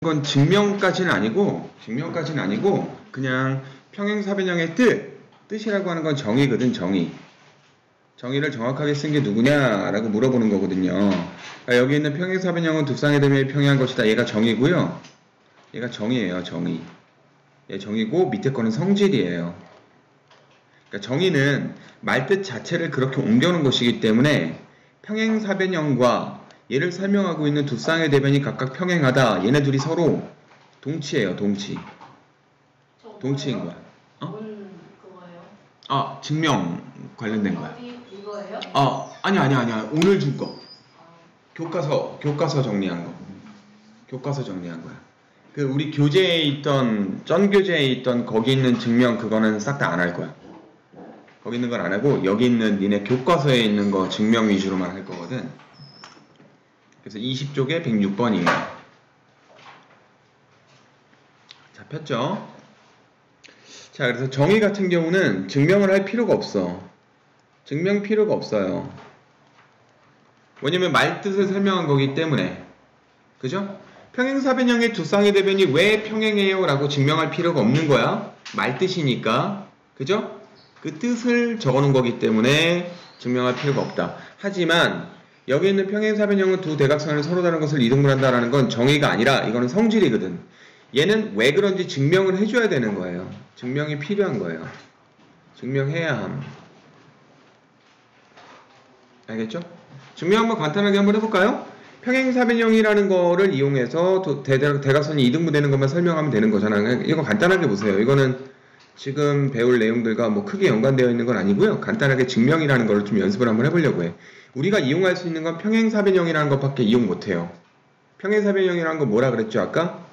이건 증명까지는 아니고 그냥 평행사변형의 뜻이라고 하는 건 정의거든. 정의를 정확하게 쓴 게 누구냐라고 물어보는 거거든요. 그러니까 여기 있는 평행사변형은 두 쌍의 대변이 평행한 것이다. 얘가 정의고요. 얘가 정의예요. 얘 정의고 밑에 거는 성질이에요. 그러니까 정의는 말뜻 자체를 그렇게 옮겨놓은 것이기 때문에 평행사변형과 얘를 설명하고 있는 두 쌍의 대변이 각각 평행하다. 얘네 둘이 서로 동치예요. 동치인 거야. 그거예요? 증명 관련된 거야. 이거예요? 아니야. 오늘 준 거. 교과서 정리한 거. 교과서 정리한 거야. 그 우리 교재에 있던 전교재에 있던 거기 있는 증명 그거는 싹 다 안 할 거야. 거기 있는 건 안 하고 여기 있는 니네 교과서에 있는 거 증명 위주로만 할 거거든. 그래서 20쪽에 106번이에요. 잡혔죠? 자, 그래서 정의 같은 경우는 증명을 할 필요가 없어. 증명 필요가 없어요. 왜냐면 말뜻을 설명한 거기 때문에. 그죠? 평행사변형의 두 쌍의 대변이 왜 평행해요? 라고 증명할 필요가 없는 거야. 말뜻이니까. 그죠? 그 뜻을 적어놓은 거기 때문에 증명할 필요가 없다. 하지만 여기 있는 평행사변형은 두 대각선을 서로 다른 것을 이등분한다라는 건 정의가 아니라 이거는 성질이거든. 얘는 왜 그런지 증명을 해줘야 되는 거예요. 증명이 필요한 거예요. 증명해야 함. 알겠죠? 증명 한번 간단하게 한번 해볼까요? 평행사변형이라는 거를 이용해서 대각선이 이등분되는 것만 설명하면 되는 거잖아요. 이거 간단하게 보세요. 이거는 지금 배울 내용들과 뭐 크게 연관되어 있는 건 아니고요. 간단하게 증명이라는 걸 좀 연습을 한번 해보려고 해. 우리가 이용할 수 있는 건 평행사변형이라는 것밖에 이용 못해요. 평행사변형이라는 건 뭐라 그랬죠? 아까?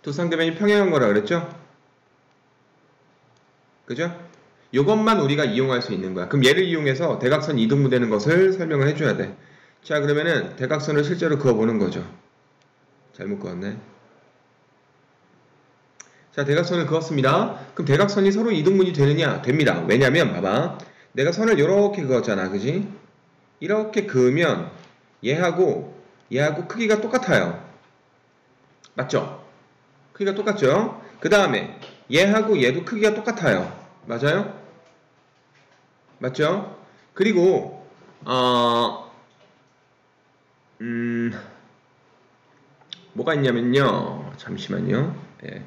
두 쌍대변이 평행한 거라 그랬죠? 그죠? 이것만 우리가 이용할 수 있는 거야. 그럼 얘를 이용해서 대각선 이등분되는 것을 설명을 해줘야 돼. 자, 그러면은 대각선을 실제로 그어보는 거죠. 잘못 그었네. 자, 대각선을 그었습니다. 그럼 대각선이 서로 이등분이 되느냐? 됩니다. 왜냐면 봐봐. 내가 선을 이렇게 그었잖아. 그지? 이렇게 그으면 얘하고 크기가 똑같아요. 맞죠? 크기가 똑같죠? 그 다음에 얘하고 얘도 크기가 똑같아요. 맞아요? 맞죠? 그리고 뭐가 있냐면요. 잠시만요. 예.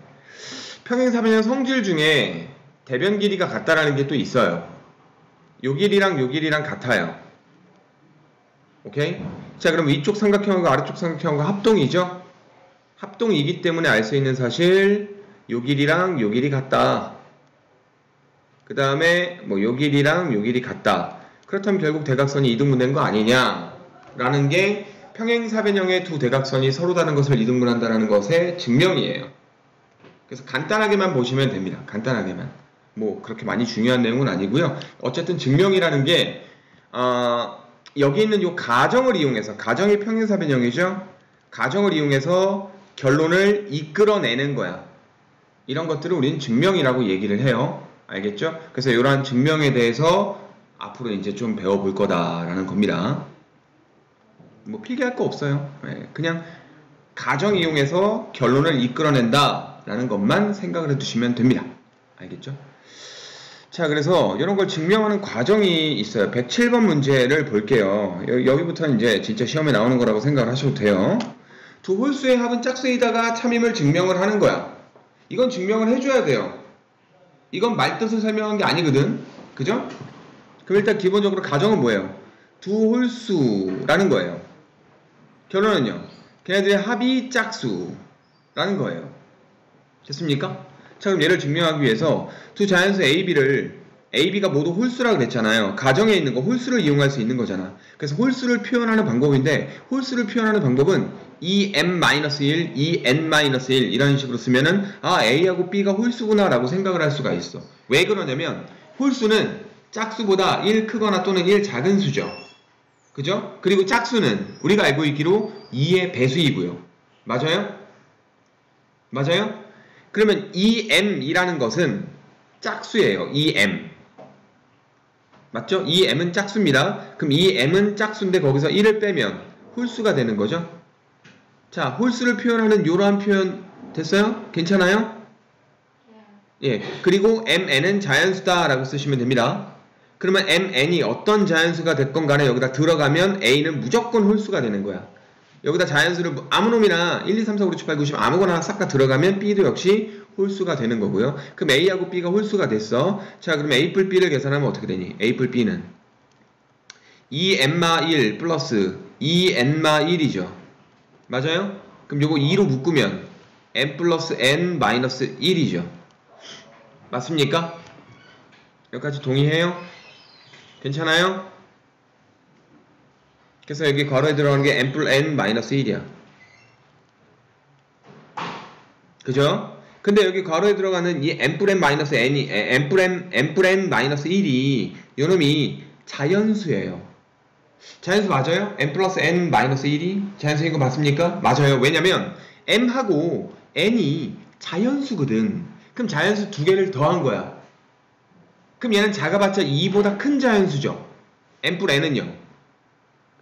평행사변형 성질 중에 대변 길이가 같다라는 게 또 있어요. 요 길이랑 같아요. 오케이? 자, 그럼 위쪽 삼각형과 아래쪽 삼각형과 합동이죠? 합동이기 때문에 알 수 있는 사실 요 길이랑 요 길이 같다. 그 다음에 뭐 요 길이랑 요 길이 같다. 그렇다면 결국 대각선이 이등분된 거 아니냐? 라는 게 평행사변형의 두 대각선이 서로 다른 것을 이등분한다는 것의 증명이에요. 그래서 간단하게만 보시면 됩니다. 간단하게만. 뭐 그렇게 많이 중요한 내용은 아니고요. 어쨌든 증명이라는 게 여기 있는 요 가정을 이용해서, 가정이 평행사변형이죠? 가정을 이용해서 결론을 이끌어내는 거야. 이런 것들을 우리는 증명이라고 얘기를 해요. 알겠죠? 그래서 이러한 증명에 대해서 앞으로 이제 좀 배워볼 거다라는 겁니다. 뭐 필기할 거 없어요. 그냥 가정 이용해서 결론을 이끌어낸다 라는 것만 생각을 해두시면 됩니다. 알겠죠? 자, 그래서 이런 걸 증명하는 과정이 있어요. 107번 문제를 볼게요. 여기부터는 이제 진짜 시험에 나오는 거라고 생각을 하셔도 돼요. 두 홀수의 합은 짝수이다가 참임을 증명을 하는 거야. 이건 증명을 해줘야 돼요. 이건 말뜻을 설명한 게 아니거든. 그죠? 그럼 일단 기본적으로 가정은 뭐예요? 두 홀수라는 거예요. 결론은요, 걔네들의 합이 짝수라는 거예요. 됐습니까? 자, 그럼 얘를 증명하기 위해서 두 자연수 AB가 모두 홀수라고 그랬잖아요. 가정에 있는 거 홀수를 이용할 수 있는 거잖아. 그래서 홀수를 표현하는 방법인데, 홀수를 표현하는 방법은 EM-1, EN-1 이런 식으로 쓰면은 A하고 B가 홀수구나 라고 생각을 할 수가 있어. 왜 그러냐면 홀수는 짝수보다 1 크거나 또는 1 작은 수죠. 그죠? 그리고 짝수는 우리가 알고 있기로 2의 배수이고요. 맞아요? 맞아요? 그러면 EM이라는 것은 짝수예요. EM. 맞죠? EM은 짝수입니다. 그럼 EM은 짝수인데 거기서 1을 빼면 홀수가 되는 거죠? 자, 홀수를 표현하는 이러한 표현 됐어요? 괜찮아요? 예. 그리고 mn은 자연수다라고 쓰시면 됩니다. 그러면 mn이 어떤 자연수가 됐건 간에 여기다 들어가면 a는 무조건 홀수가 되는 거야. 여기다 자연수를 아무 놈이나 1, 2, 3, 4, 5, 6, 7, 8, 9, 10 아무거나 싹 다 들어가면 b도 역시 홀수가 되는 거고요. 그럼 a하고 b가 홀수가 됐어. 자, 그럼 a 뿔 b를 계산하면 어떻게 되니? a 뿔 b는 2n-1 플러스 2n-1이죠. 맞아요? 그럼 요거 2로 묶으면 n 플러스 n 마이너스 1이죠. 맞습니까? 여기까지 동의해요? 괜찮아요? 그래서 여기 괄호에 들어가는 게 n 플러스 n 마이너스 1이야. 그죠? 근데 여기 괄호에 들어가는 이 n 플 n 마이너스 n이 n 플 n 마이너스 1이 요놈이 자연수예요. 자연수 맞아요? n 플러스 n 마이너스 1이 자연수인 거 맞습니까? 맞아요. 왜냐면 m하고 n이 자연수거든. 그럼 자연수 두 개를 더한 거야. 그럼 얘는 작아봤자 2보다 큰 자연수죠. n 플 n은요.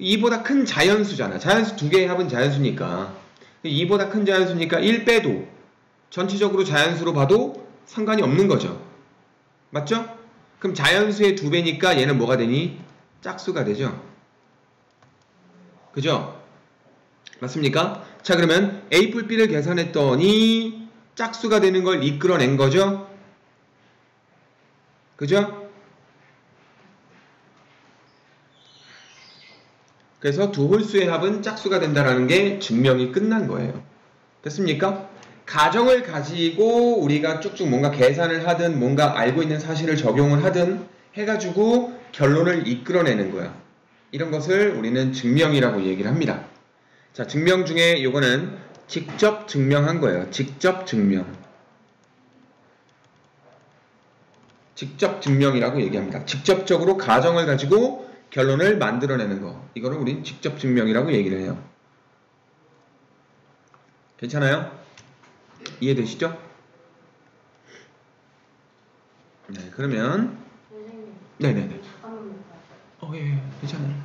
2보다 큰 자연수잖아. 자연수 두 개의 합은 자연수니까. 2보다 큰 자연수니까 1 빼도 전체적으로 자연수로 봐도 상관이 없는 거죠. 맞죠? 그럼 자연수의 2배니까 얘는 뭐가 되니? 짝수가 되죠. 그죠? 맞습니까? 자, 그러면 a 뿔 b를 계산했더니 짝수가 되는 걸 이끌어낸 거죠. 그죠? 그래서 두 홀수의 합은 짝수가 된다는 게 증명이 끝난 거예요. 됐습니까? 가정을 가지고 우리가 쭉쭉 뭔가 계산을 하든 뭔가 알고 있는 사실을 적용을 하든 해가지고 결론을 이끌어내는 거야. 이런 것을 우리는 증명이라고 얘기를 합니다. 자, 증명 중에 요거는 직접 증명한 거예요. 직접 증명. 직접 증명이라고 얘기합니다. 직접적으로 가정을 가지고 결론을 만들어내는 거. 이거를 우린 직접 증명이라고 얘기를 해요. 괜찮아요? 이해되시죠? 네, 그러면 네네네. 예, 괜찮아요.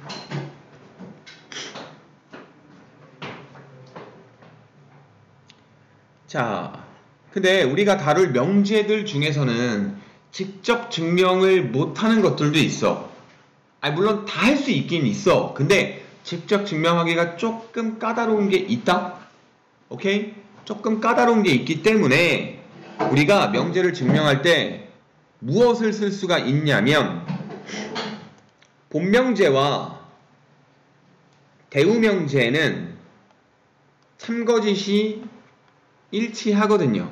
자, 근데 우리가 다룰 명제들 중에서는 직접 증명을 못하는 것들도 있어. 물론 다 할 수 있긴 있어. 근데 직접 증명하기가 조금 까다로운 게 있다? 오케이? 조금 까다로운 게 있기 때문에 우리가 명제를 증명할 때 무엇을 쓸 수가 있냐면 본명제와 대우명제는 참거짓이 일치하거든요.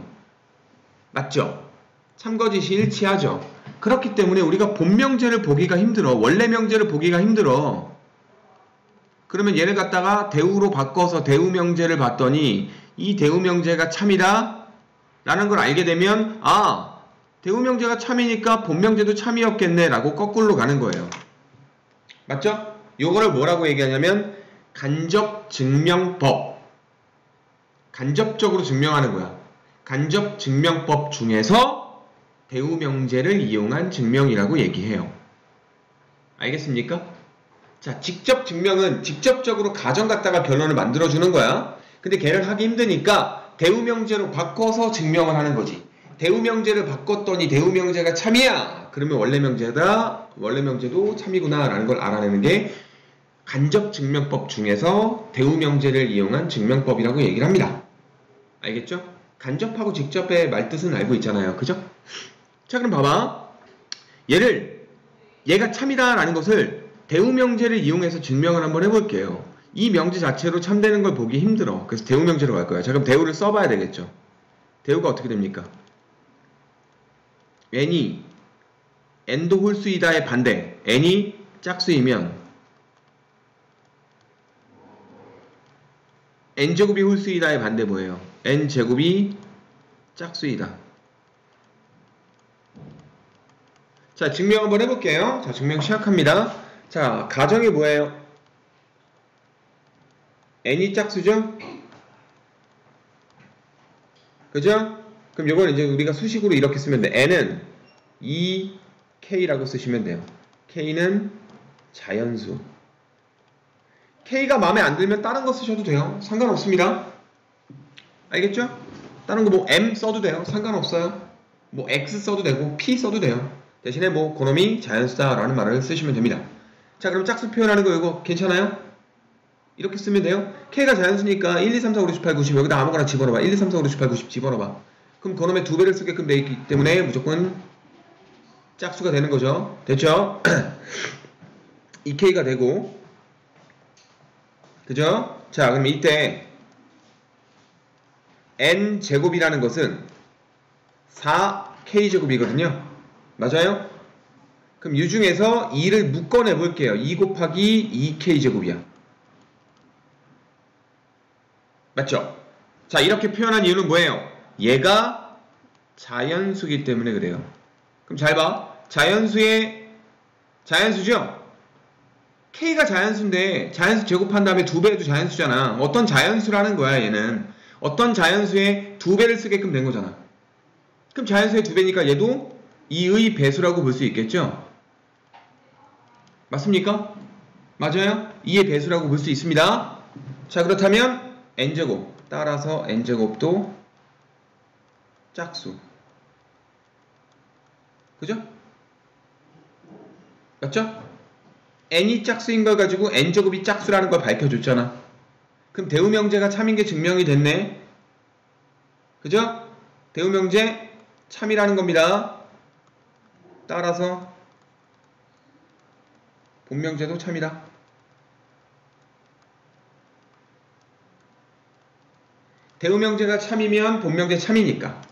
맞죠? 참거짓이 일치하죠. 그렇기 때문에 우리가 본명제를 보기가 힘들어. 원래 명제를 보기가 힘들어. 그러면 얘를 갖다가 대우로 바꿔서 대우명제를 봤더니 이 대우명제가 참이다 라는 걸 알게 되면 대우명제가 참이니까 본명제도 참이었겠네 라고 거꾸로 가는 거예요. 맞죠? 요거를 뭐라고 얘기하냐면 간접증명법. 간접적으로 증명하는 거야. 간접증명법 중에서 대우명제를 이용한 증명이라고 얘기해요. 알겠습니까? 자, 직접 증명은 직접적으로 가정 갖다가 결론을 만들어주는 거야. 근데 걔를 하기 힘드니까 대우명제로 바꿔서 증명을 하는 거지. 대우명제를 바꿨더니 대우명제가 참이야. 그러면 원래명제도 참이구나 라는 걸 알아내는 게 간접증명법 중에서 대우명제를 이용한 증명법이라고 얘기를 합니다. 알겠죠? 간접하고 직접의 말뜻은 알고 있잖아요. 그죠? 자, 그럼 봐봐. 얘가 참이다 라는 것을 대우명제를 이용해서 증명을 한번 해볼게요. 이 명제 자체로 참되는 걸 보기 힘들어. 그래서 대우명제로 갈 거야. 자, 그럼 대우를 써봐야 되겠죠. 대우가 어떻게 됩니까? n이 n도 홀수이다의 반대. n이 짝수이면 n제곱이 홀수이다의 반대 뭐예요? n제곱이 짝수이다. 자, 증명 한번 해볼게요. 자, 증명 시작합니다. 자, 가정이 뭐예요? n이 짝수죠? 그죠? 그럼 요건 이제 우리가 수식으로 이렇게 쓰면 돼. n은 2k라고 쓰시면 돼요. k는 자연수. K가 마음에 안 들면 다른 거 쓰셔도 돼요. 상관없습니다. 알겠죠? 다른 거 뭐 M 써도 돼요. 상관없어요. 뭐 X 써도 되고 P 써도 돼요. 대신에 뭐 그놈이 자연수다라는 말을 쓰시면 됩니다. 자, 그럼 짝수 표현하는 거 이거 괜찮아요? 이렇게 쓰면 돼요. K가 자연수니까 1, 2, 3, 4, 5, 6, 7, 8, 90 여기다 아무거나 집어넣어봐. 1, 2, 3, 4, 5, 6, 7, 8, 90 집어넣어봐. 그럼 그놈의 2배를 쓰게끔 되어 있기 때문에 무조건 짝수가 되는 거죠. 됐죠? 이 K가 되고, 그죠? 자, 그럼 이때 N제곱이라는 것은 4K제곱이거든요. 맞아요? 그럼 이 중에서 2를 묶어내 볼게요. 2 곱하기 2K제곱이야. 맞죠? 자, 이렇게 표현한 이유는 뭐예요? 얘가 자연수기 때문에 그래요. 그럼 잘 봐. 자연수죠? K가 자연수인데 자연수 제곱한 다음에 2배 해도 자연수잖아. 어떤 자연수라는 거야, 얘는. 어떤 자연수에 2배를 쓰게끔 된 거잖아. 그럼 자연수의 2배니까 얘도 2의 배수라고 볼 수 있겠죠? 맞습니까? 맞아요? 2의 배수라고 볼 수 있습니다. 자, 그렇다면 N제곱, 따라서 N제곱도 짝수. 그죠? 맞죠? N이 짝수인 걸 가지고 N제곱이 짝수라는 걸 밝혀줬잖아. 그럼 대우명제가 참인 게 증명이 됐네. 그죠? 대우명제 참이라는 겁니다. 따라서 본명제도 참이다. 대우명제가 참이면 본명제 참이니까.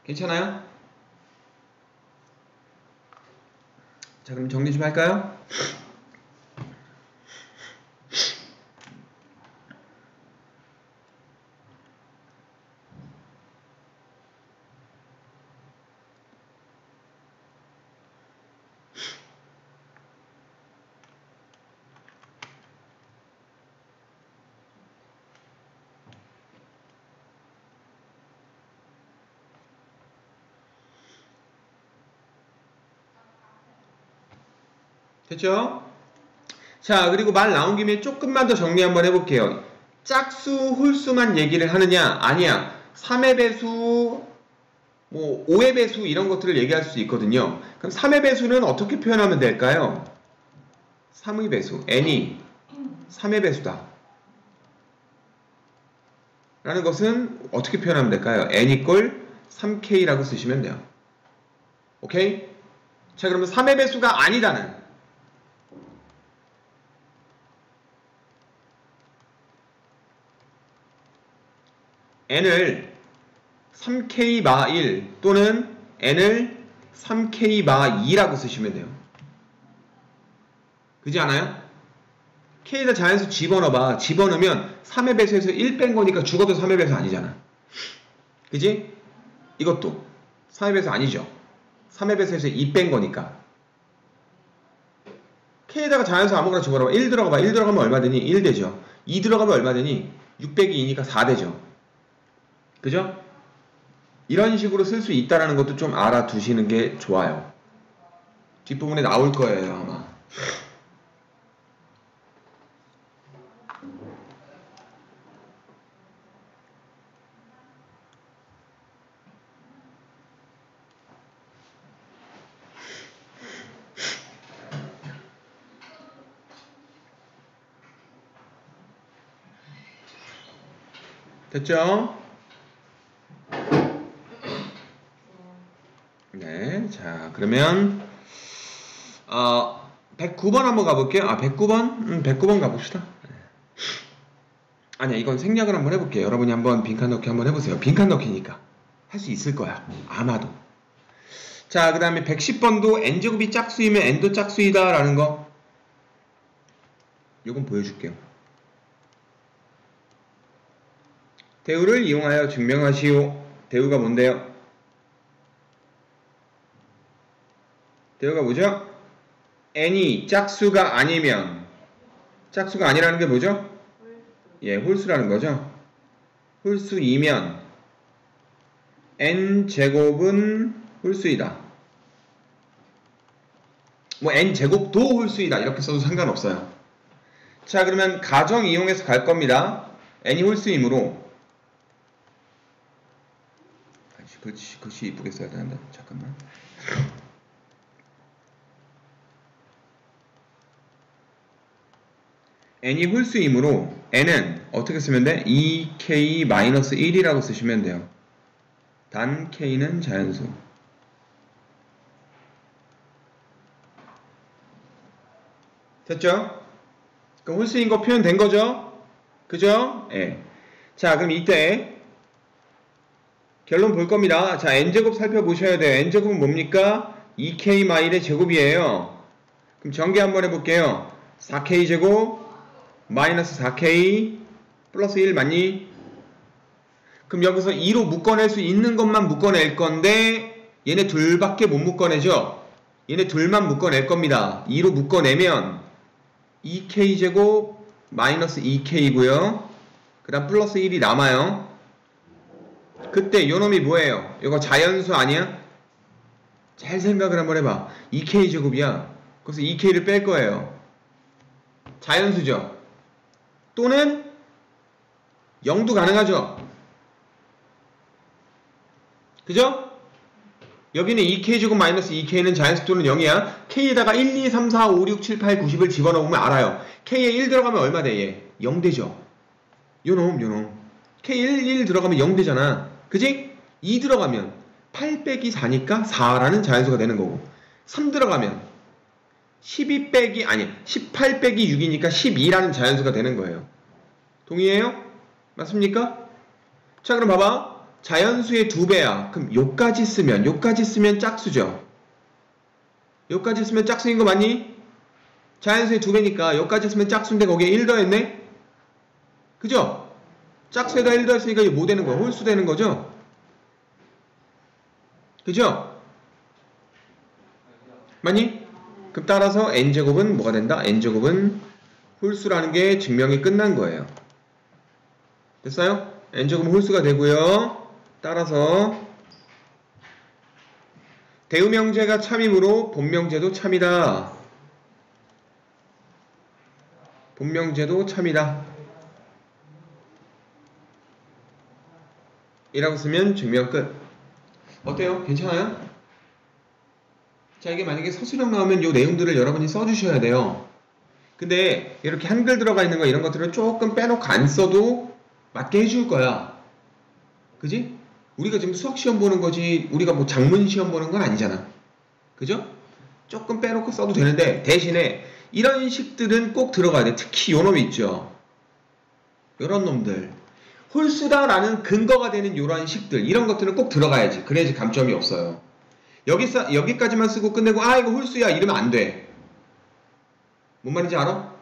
괜찮아요? 자, 그럼 정리 좀 할까요? 됐죠? 자, 그리고 말 나온 김에 조금만 더 정리 한번 해볼게요. 짝수, 홀수만 얘기를 하느냐? 아니야. 3의 배수, 뭐 5의 배수 이런 것들을 얘기할 수 있거든요. 그럼 3의 배수는 어떻게 표현하면 될까요? 3의 배수, n이 3의 배수다 라는 것은 어떻게 표현하면 될까요? n 이꼴 3k라고 쓰시면 돼요. 오케이? 자, 그러면 3의 배수가 아니다는 n을 3k-1 또는 n을 3k-2라고 쓰시면 돼요. 그지 않아요? k에다 자연수 집어넣어봐. 집어넣으면 3의 배수에서 1 뺀 거니까 죽어도 3의 배수 아니잖아. 그지? 이것도 3의 배수 아니죠. 3의 배수에서 2 뺀 거니까. k에다가 자연수 아무거나 집어넣어봐. 1 들어가봐. 1 들어가면 얼마 되니? 1 되죠. 2 들어가면 얼마 되니? 6 빼기 2니까 4 되죠. 그죠? 이런 식으로 쓸 수 있다는 것도 좀 알아두시는 게 좋아요. 뒷부분에 나올 거예요, 아마. 됐죠? 네, 자, 그러면 109번 한번 가볼게요. 109번? 109번 가봅시다. 아니야, 이건 생략을 한번 해볼게요. 여러분이 한번 빈칸 넣기 한번 해보세요. 빈칸 넣기니까 할 수 있을 거야. 아마도. 자, 그 다음에 110번도 n제곱이 짝수이면 n도 짝수이다 라는 거 요건 보여줄게요. 대우를 이용하여 증명하시오. 대우가 뭔데요? 대우가 뭐죠? n이 짝수가 아니면, 짝수가 아니라는 게 뭐죠? 예, 홀수라는 거죠. 홀수이면 n제곱은 홀수이다. 뭐 n제곱도 홀수이다 이렇게 써도 상관없어요. 자, 그러면 가정 이용해서 갈 겁니다. n이 홀수이므로. 글씨 이쁘게 써야 되는데. 잠깐만. n이 홀수이므로 n은 어떻게 쓰면 돼? 2k-1이라고 쓰시면 돼요. 단 k는 자연수. 됐죠? 그럼 홀수인 거 표현된 거죠? 그죠? 예. 자, 그럼 이때 결론 볼 겁니다. 자, n제곱 살펴보셔야 돼요. n제곱은 뭡니까? 2k 마일의 제곱이에요. 그럼 전개 한번 해볼게요. 4k 제곱 마이너스 4k 플러스 1 맞니? 그럼 여기서 2로 묶어낼 수 있는 것만 묶어낼 건데 얘네 둘밖에 못 묶어내죠? 얘네 둘만 묶어낼 겁니다. 2로 묶어내면 2k 제곱 마이너스 2k고요. 그 다음 플러스 1이 남아요. 그때 요놈이 뭐예요? 이거 자연수 아니야? 잘 생각을 한번 해봐. 2k 제곱이야. 그래서 2k를 뺄 거예요. 자연수죠? 또는 0도 가능하죠? 그죠? 여기는 2k 제곱 마이너스 2k는 자연수 또는 0이야. k에다가 1, 2, 3, 4, 5, 6, 7, 8, 90을 집어넣으면 알아요. k에 1 들어가면 얼마 돼? 얘 0 되죠? 요놈 k 1 들어가면 0 되잖아. 그지? 2 들어가면 8 빼기 4니까 4라는 자연수가 되는 거고, 3 들어가면 18 빼기 6이니까 12라는 자연수가 되는 거예요. 동의해요? 맞습니까? 자, 그럼 봐봐. 자연수의 2배야. 그럼 요까지 쓰면 짝수죠. 요까지 쓰면 짝수인 거 맞니? 자연수의 2배니까 요까지 쓰면 짝수인데 거기에 1 더했네? 그죠? 짝수에다 1 더했으니까 이게 뭐 되는 거야? 홀수 되는 거죠? 그죠? 맞니? 그럼 따라서 n제곱은 뭐가 된다? n제곱은 홀수라는 게 증명이 끝난 거예요. 됐어요? n제곱은 홀수가 되고요. 따라서 대우명제가 참이므로 본명제도 참이다. 본명제도 참이다. 이라고 쓰면 증명 끝. 어때요? 괜찮아요? 자, 이게 만약에 서술형 나오면 이 내용들을 여러분이 써주셔야 돼요. 근데 이렇게 한글 들어가 있는 거 이런 것들은 조금 빼놓고 안 써도 맞게 해줄 거야. 그지? 우리가 지금 수학 시험 보는 거지 우리가 뭐 작문 시험 보는 건 아니잖아. 그죠? 조금 빼놓고 써도 되는데 대신에 이런 식들은 꼭 들어가야 돼. 특히 요 놈이 있죠. 요런 놈들. 홀수다라는 근거가 되는 요런 식들, 이런 것들은 꼭 들어가야지. 그래야지 감점이 없어요. 여기까지만 쓰고 끝내고 이거 홀수야 이러면 안 돼. 뭔 말인지 알아?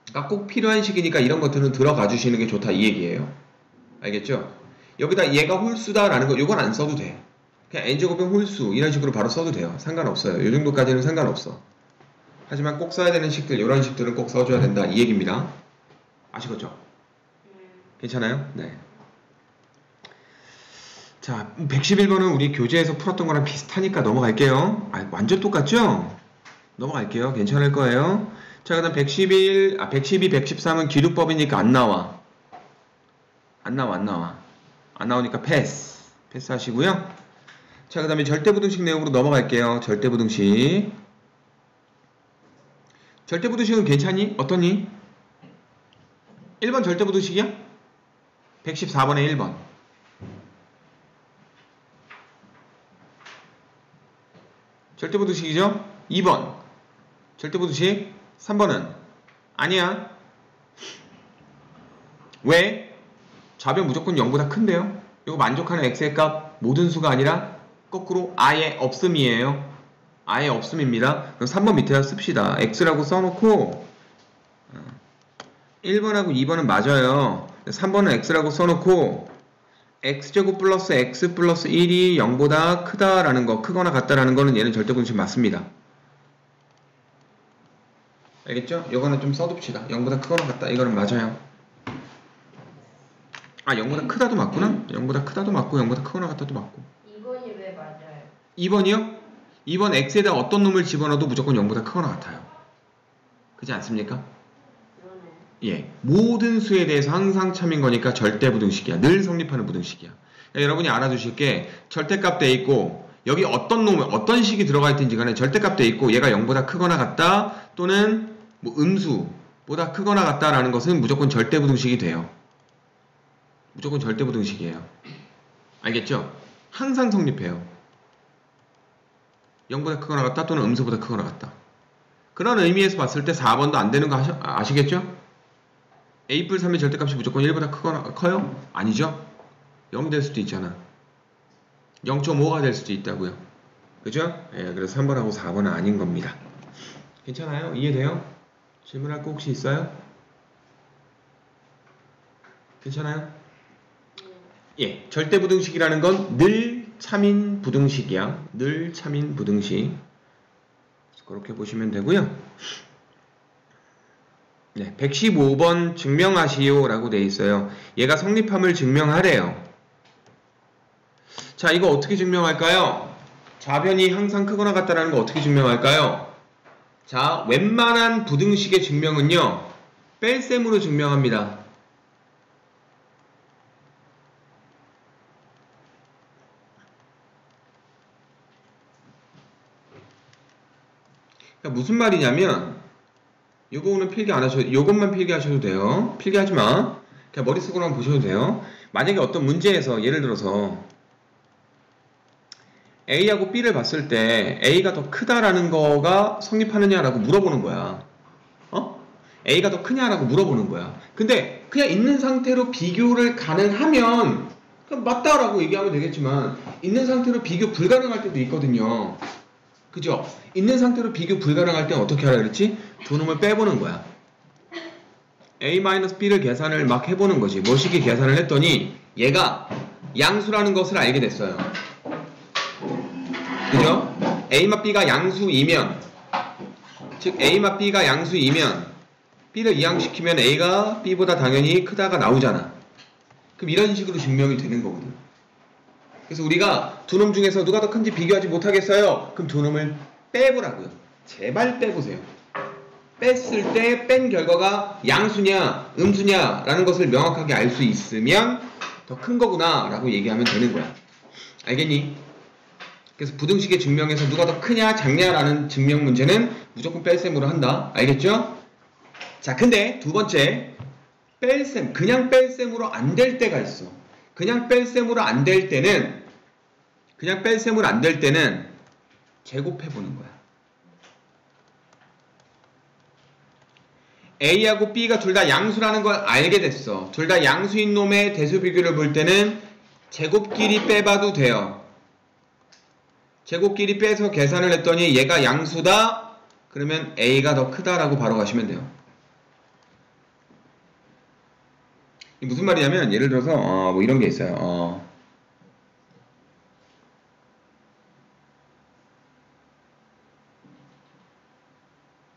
그러니까 꼭 필요한 식이니까 이런 것들은 들어가 주시는 게 좋다 이 얘기예요. 알겠죠? 여기다 얘가 홀수다라는 거 요건 안 써도 돼. 그냥 n제곱은 홀수 이런 식으로 바로 써도 돼요. 상관없어요. 요 정도까지는 상관없어. 하지만 꼭 써야 되는 식들, 이런 식들은 꼭 써줘야 된다 이 얘기입니다. 아시겠죠? 괜찮아요? 네. 자, 111번은 우리 교재에서 풀었던 거랑 비슷하니까 넘어갈게요. 완전 똑같죠? 넘어갈게요. 괜찮을 거예요. 자, 그 다음 112, 113은 기록법이니까 안 나와. 안 나오니까 패스 하시고요. 자, 그 다음에 절대부등식 내용으로 넘어갈게요. 절대부등식은 괜찮니? 어떠니? 1번 절대부등식이야? 114번에 1번. 절대부등식이죠? 2번. 절대부등식. 3번은? 아니야. 왜? 좌변 무조건 0보다 큰데요? 이거 만족하는 x의 값 모든 수가 아니라 거꾸로 아예 없음이에요. 아예 없음입니다. 그럼 3번 밑에다 씁시다. x라고 써놓고 1번하고 2번은 맞아요. 3번은 x라고 써놓고 x제곱 플러스 x 플러스 1이 0보다 크다라는 거, 크거나 같다라는 거는 얘는 절대분식 맞습니다. 알겠죠? 이거는 좀 써둡시다. 0보다 크거나 같다. 이거는 맞아요. 0보다 크다도 맞구나? 0보다 크다도 맞고 0보다 크거나 같다도 맞고. 2번이 왜 맞아요? 2번이요? 2번 x에다 어떤 놈을 집어넣어도 무조건 0보다 크거나 같아요. 그렇지 않습니까? 그러네. 예, 모든 수에 대해서 항상 참인 거니까 절대부등식이야. 늘 성립하는 부등식이야. 그러니까 여러분이 알아두실 게 절대값 돼 있고 여기 어떤 놈, 어떤 식이 들어가 있든지 간에 절대값 돼 있고 얘가 0보다 크거나 같다 또는 뭐 음수보다 크거나 같다라는 것은 무조건 절대부등식이 돼요. 무조건 절대부등식이에요. 알겠죠? 항상 성립해요. 0보다 크거나 같다 또는 음수보다 크거나 같다. 그런 의미에서 봤을 때 4번도 안 되는 거 아시겠죠? A+3의 절대값이 무조건 1보다 커요? 아니죠? 0이 될 수도 있잖아. 0.5가 될 수도 있다고요. 그죠? 예, 그래서 3번하고 4번은 아닌 겁니다. 괜찮아요? 이해돼요? 질문할 거 혹시 있어요? 괜찮아요? 예, 절대부등식이라는 건 늘 참인 부등식이야. 늘 참인 부등식. 그렇게 보시면 되고요. 네, 115번 증명하시오 라고 돼 있어요. 얘가 성립함을 증명하래요. 자, 이거 어떻게 증명할까요? 좌변이 항상 크거나 같다라는 거 어떻게 증명할까요? 자, 웬만한 부등식의 증명은요, 뺄셈으로 증명합니다. 그러니까 무슨 말이냐면 요거는 필기 안 하셔도, 요것만 필기하셔도 돼요. 필기하지 마. 그냥 머릿속으로만 보셔도 돼요. 만약에 어떤 문제에서 예를 들어서 A하고 B를 봤을 때 A가 더 크다라는 거가 성립하느냐라고 물어보는 거야. A가 더 크냐라고 물어보는 거야. 근데 그냥 있는 상태로 비교를 가능하면 그냥 맞다라고 얘기하면 되겠지만 있는 상태로 비교 불가능할 때도 있거든요. 그죠? 있는 상태로 비교 불가능할 때는 어떻게 하라 그랬지? 두 놈을 빼보는 거야. A-B를 계산을 막 해보는 거지. 뭐시기 계산을 했더니 얘가 양수라는 것을 알게 됐어요. 그죠? A-B가 양수이면, 즉 A-B가 양수이면 B를 이항시키면 A가 B보다 당연히 크다가 나오잖아. 그럼 이런 식으로 증명이 되는 거거든. 그래서 우리가 두 놈 중에서 누가 더 큰지 비교하지 못하겠어요? 그럼 두 놈을 빼보라고요. 제발 빼보세요. 뺐을 때 뺀 결과가 양수냐 음수냐 라는 것을 명확하게 알 수 있으면 더 큰 거구나 라고 얘기하면 되는 거야. 알겠니? 그래서 부등식의 증명에서 누가 더 크냐 작냐 라는 증명 문제는 무조건 뺄셈으로 한다. 알겠죠? 자, 근데 두 번째, 뺄셈, 그냥 뺄셈으로 안 될 때가 있어. 그냥 뺄셈으로 안 될 때는 제곱해보는 거야. A하고 B가 둘 다 양수라는 걸 알게 됐어. 둘 다 양수인 놈의 대수 비교를 볼 때는 제곱끼리 빼봐도 돼요. 제곱끼리 빼서 계산을 했더니 얘가 양수다? 그러면 A가 더 크다라고 바로 가시면 돼요. 무슨 말이냐면 예를 들어서 뭐 이런 게 있어요.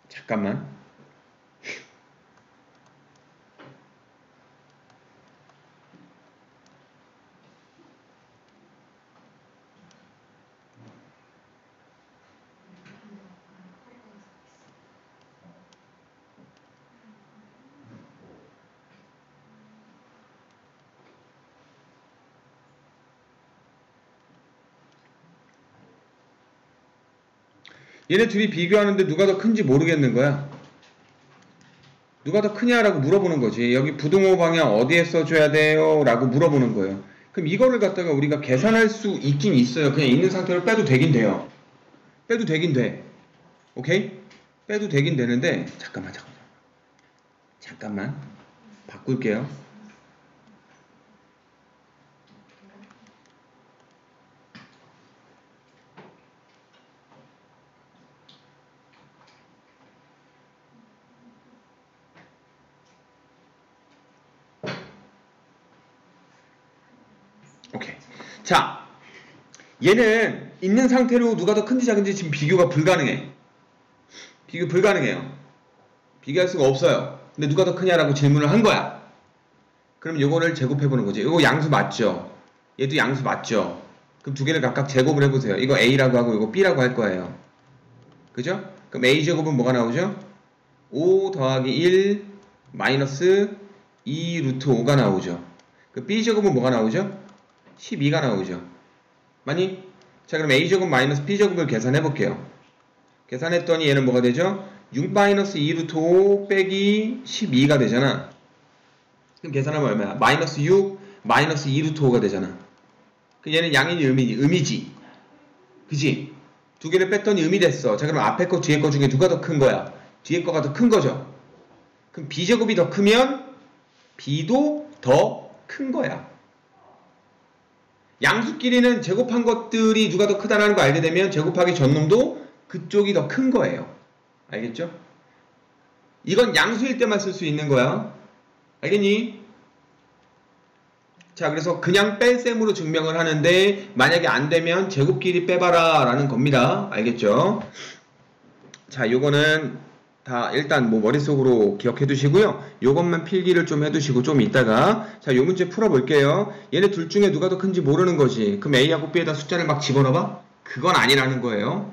잠깐만. 얘네 둘이 비교하는데 누가 더 큰지 모르겠는 거야. 누가 더 크냐라고 물어보는 거지. 여기 부등호 방향 어디에 써줘야 돼요? 라고 물어보는 거예요. 그럼 이거를 갖다가 우리가 계산할 수 있긴 있어요. 그냥 있는 상태로 빼도 되긴 돼요. 빼도 되긴 돼. 오케이? 빼도 되긴 되는데 잠깐만 바꿀게요. 오케이. 자, 얘는 있는 상태로 누가 더 큰지 작은지 지금 비교가 불가능해. 비교 불가능해요. 비교할 수가 없어요. 근데 누가 더 크냐라고 질문을 한 거야. 그럼 요거를 제곱해보는 거지. 이거 양수 맞죠? 얘도 양수 맞죠? 그럼 두 개를 각각 제곱을 해보세요. 이거 A라고 하고 이거 B라고 할 거예요. 그죠? 그럼 A제곱은 뭐가 나오죠? 5 더하기 1 마이너스 2 루트 5가 나오죠. 그 B제곱은 뭐가 나오죠? 12가 나오죠. 맞니? 자, 그럼 A제곱 마이너스 B제곱을 계산해 볼게요. 계산했더니 얘는 뭐가 되죠? 6 마이너스 2 루트 5 빼기 12가 되잖아. 그럼 계산하면 얼마야? 마이너스 6 마이너스 2 루트 5가 되잖아. 그 얘는 양이니 음이지. 그지? 두 개를 뺐더니 음이 됐어. 자, 그럼 앞에 거 뒤에 거 중에 누가 더 큰 거야? 뒤에 거가 더 큰 거죠. 그럼 B제곱이 더 크면 B도 더 큰 거야. 양수끼리는 제곱한 것들이 누가 더 크다는 거 알게 되면 제곱하기 전 놈도 그쪽이 더 큰 거예요. 알겠죠? 이건 양수일 때만 쓸 수 있는 거야. 알겠니? 자, 그래서 그냥 뺄셈으로 증명을 하는데 만약에 안 되면 제곱끼리 빼봐라 라는 겁니다. 알겠죠? 자, 요거는 다 일단 뭐 머릿속으로 기억해 두시고요. 요것만 필기를 좀 해두시고 좀 이따가 자, 요 문제 풀어볼게요. 얘네 둘 중에 누가 더 큰지 모르는 거지. 그럼 A하고 B에다 숫자를 막 집어넣어봐? 그건 아니라는 거예요.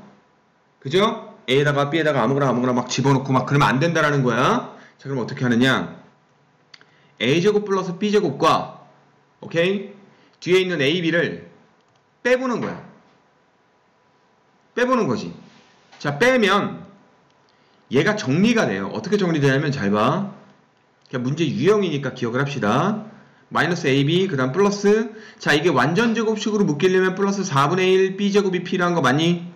그죠? A에다가 B에다가 아무거나 막 집어넣고 막 그러면 안 된다라는 거야. 자, 그럼 어떻게 하느냐? A제곱 플러스 B제곱과 오케이? 뒤에 있는 A, B를 빼보는 거야. 빼보는 거지. 자, 빼면 얘가 정리가 돼요. 어떻게 정리되냐면 잘 봐. 그냥 문제 유형이니까 기억을 합시다. 마이너스 AB 그 다음 플러스 자, 이게 완전 제곱식으로 묶이려면 플러스 4분의 1 B제곱이 필요한 거 맞니?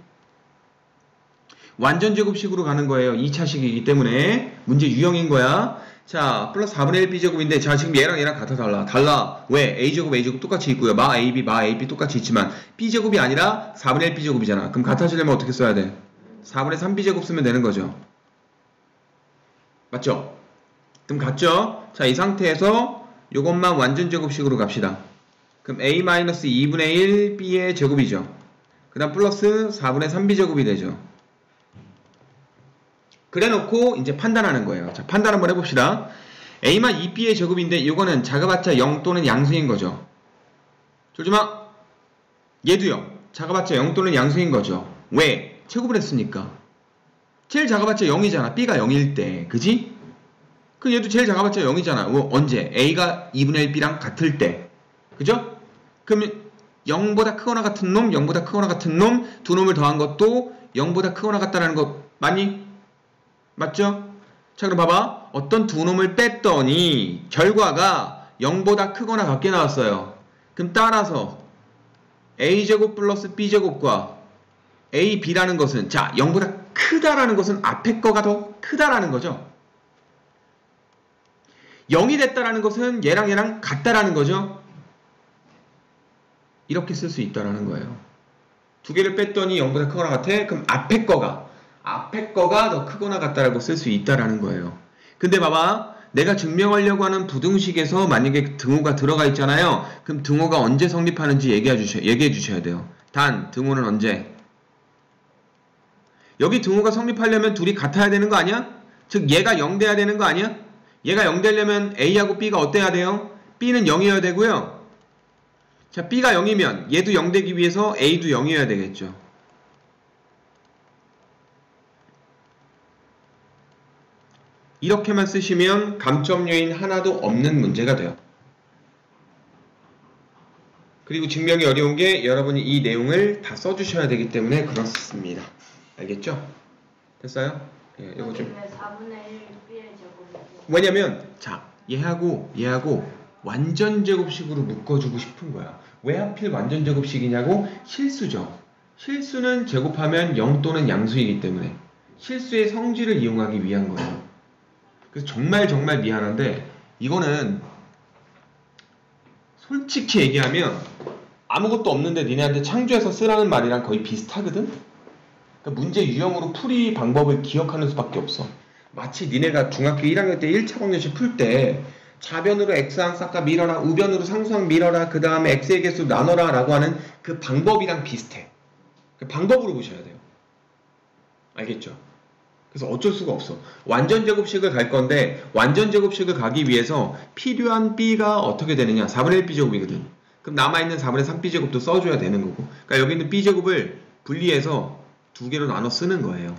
완전 제곱식으로 가는 거예요. 2차식이기 때문에 문제 유형인 거야. 자, 플러스 4분의 1 B제곱인데 자, 지금 얘랑 같아 달라. 왜? A제곱 똑같이 있고요. 마 AB 똑같이 있지만 B제곱이 아니라 4분의 1 B제곱이잖아. 그럼 같아지려면 어떻게 써야 돼? 4분의 3 B제곱 쓰면 되는 거죠. 맞죠? 그럼 같죠? 자, 이 상태에서 요것만 완전 제곱식으로 갑시다. 그럼 A-2분의 1 B의 제곱이죠. 그 다음 플러스 4분의 3 B제곱이 되죠. 그래 놓고 이제 판단하는 거예요. 자, 판단 한번 해봅시다. A만 2B의 제곱인데 이거는 작아봤자 0 또는 양수인 거죠. 졸지마. 얘도 0. 작아봤자 0 또는 양수인 거죠. 왜? 제곱을 했으니까. 제일 작아봤자 0이잖아. B가 0일 때. 그지? 그 얘도 제일 작아봤자 0이잖아. 언제? A가 2분의 1 B랑 같을 때. 그죠? 그러면 0보다 크거나 같은 놈, 0보다 크거나 같은 놈, 두 놈을 더한 것도 0보다 크거나 같다는 거 맞니? 맞죠? 자, 그럼 봐봐. 어떤 두 놈을 뺐더니 결과가 0보다 크거나 같게 나왔어요. 그럼 따라서 A제곱 플러스 B제곱과 A, B라는 것은 자, 0보다 크다라는 것은 앞에 거가 더 크다라는 거죠. 0이 됐다라는 것은 얘랑 같다라는 거죠. 이렇게 쓸 수 있다라는 거예요. 두 개를 뺐더니 0보다 크거나 같아? 그럼 앞에 거가 더 크거나 같다라고 쓸 수 있다라는 거예요. 근데 봐봐. 내가 증명하려고 하는 부등식에서 만약에 등호가 들어가 있잖아요. 그럼 등호가 언제 성립하는지 얘기해 주셔야 돼요. 단, 등호는 언제? 여기 등호가 성립하려면 둘이 같아야 되는 거 아니야? 즉 얘가 0 돼야 되는 거 아니야? 얘가 0 되려면 A하고 B가 어때야 돼요? B는 0이어야 되고요. 자, B가 0이면 얘도 0 되기 위해서 A도 0이어야 되겠죠. 이렇게만 쓰시면 감점 요인 하나도 없는 문제가 돼요. 그리고 증명이 어려운 게 여러분이 이 내용을 다 써주셔야 되기 때문에 그렇습니다. 알겠죠? 됐어요? 예, 이거 좀. 4분의 1 B의 제곱이죠. 왜냐면 자, 얘하고 완전 제곱식으로 묶어주고 싶은 거야. 왜 하필 완전 제곱식이냐고? 실수죠. 실수는 제곱하면 0 또는 양수이기 때문에 실수의 성질을 이용하기 위한 거예요. 그래서 정말 미안한데 이거는 솔직히 얘기하면 아무것도 없는데 니네한테 창조해서 쓰라는 말이랑 거의 비슷하거든? 그러니까 문제 유형으로 풀이 방법을 기억하는 수밖에 없어. 마치 니네가 중학교 1학년 때 1차 방정식 풀 때 좌변으로 x항 싹다 밀어라, 우변으로 상수항 밀어라, 그 다음에 x의 개수 나눠라 라고 하는 그 방법이랑 비슷해. 그 방법으로 보셔야 돼요. 알겠죠? 그래서 어쩔 수가 없어. 완전 제곱식을 갈 건데 완전 제곱식을 가기 위해서 필요한 B가 어떻게 되느냐? 4분의 1 B제곱이거든. 그럼 남아있는 4분의 3 B제곱도 써줘야 되는 거고. 그러니까 여기 있는 B제곱을 분리해서 두 개로 나눠 쓰는 거예요.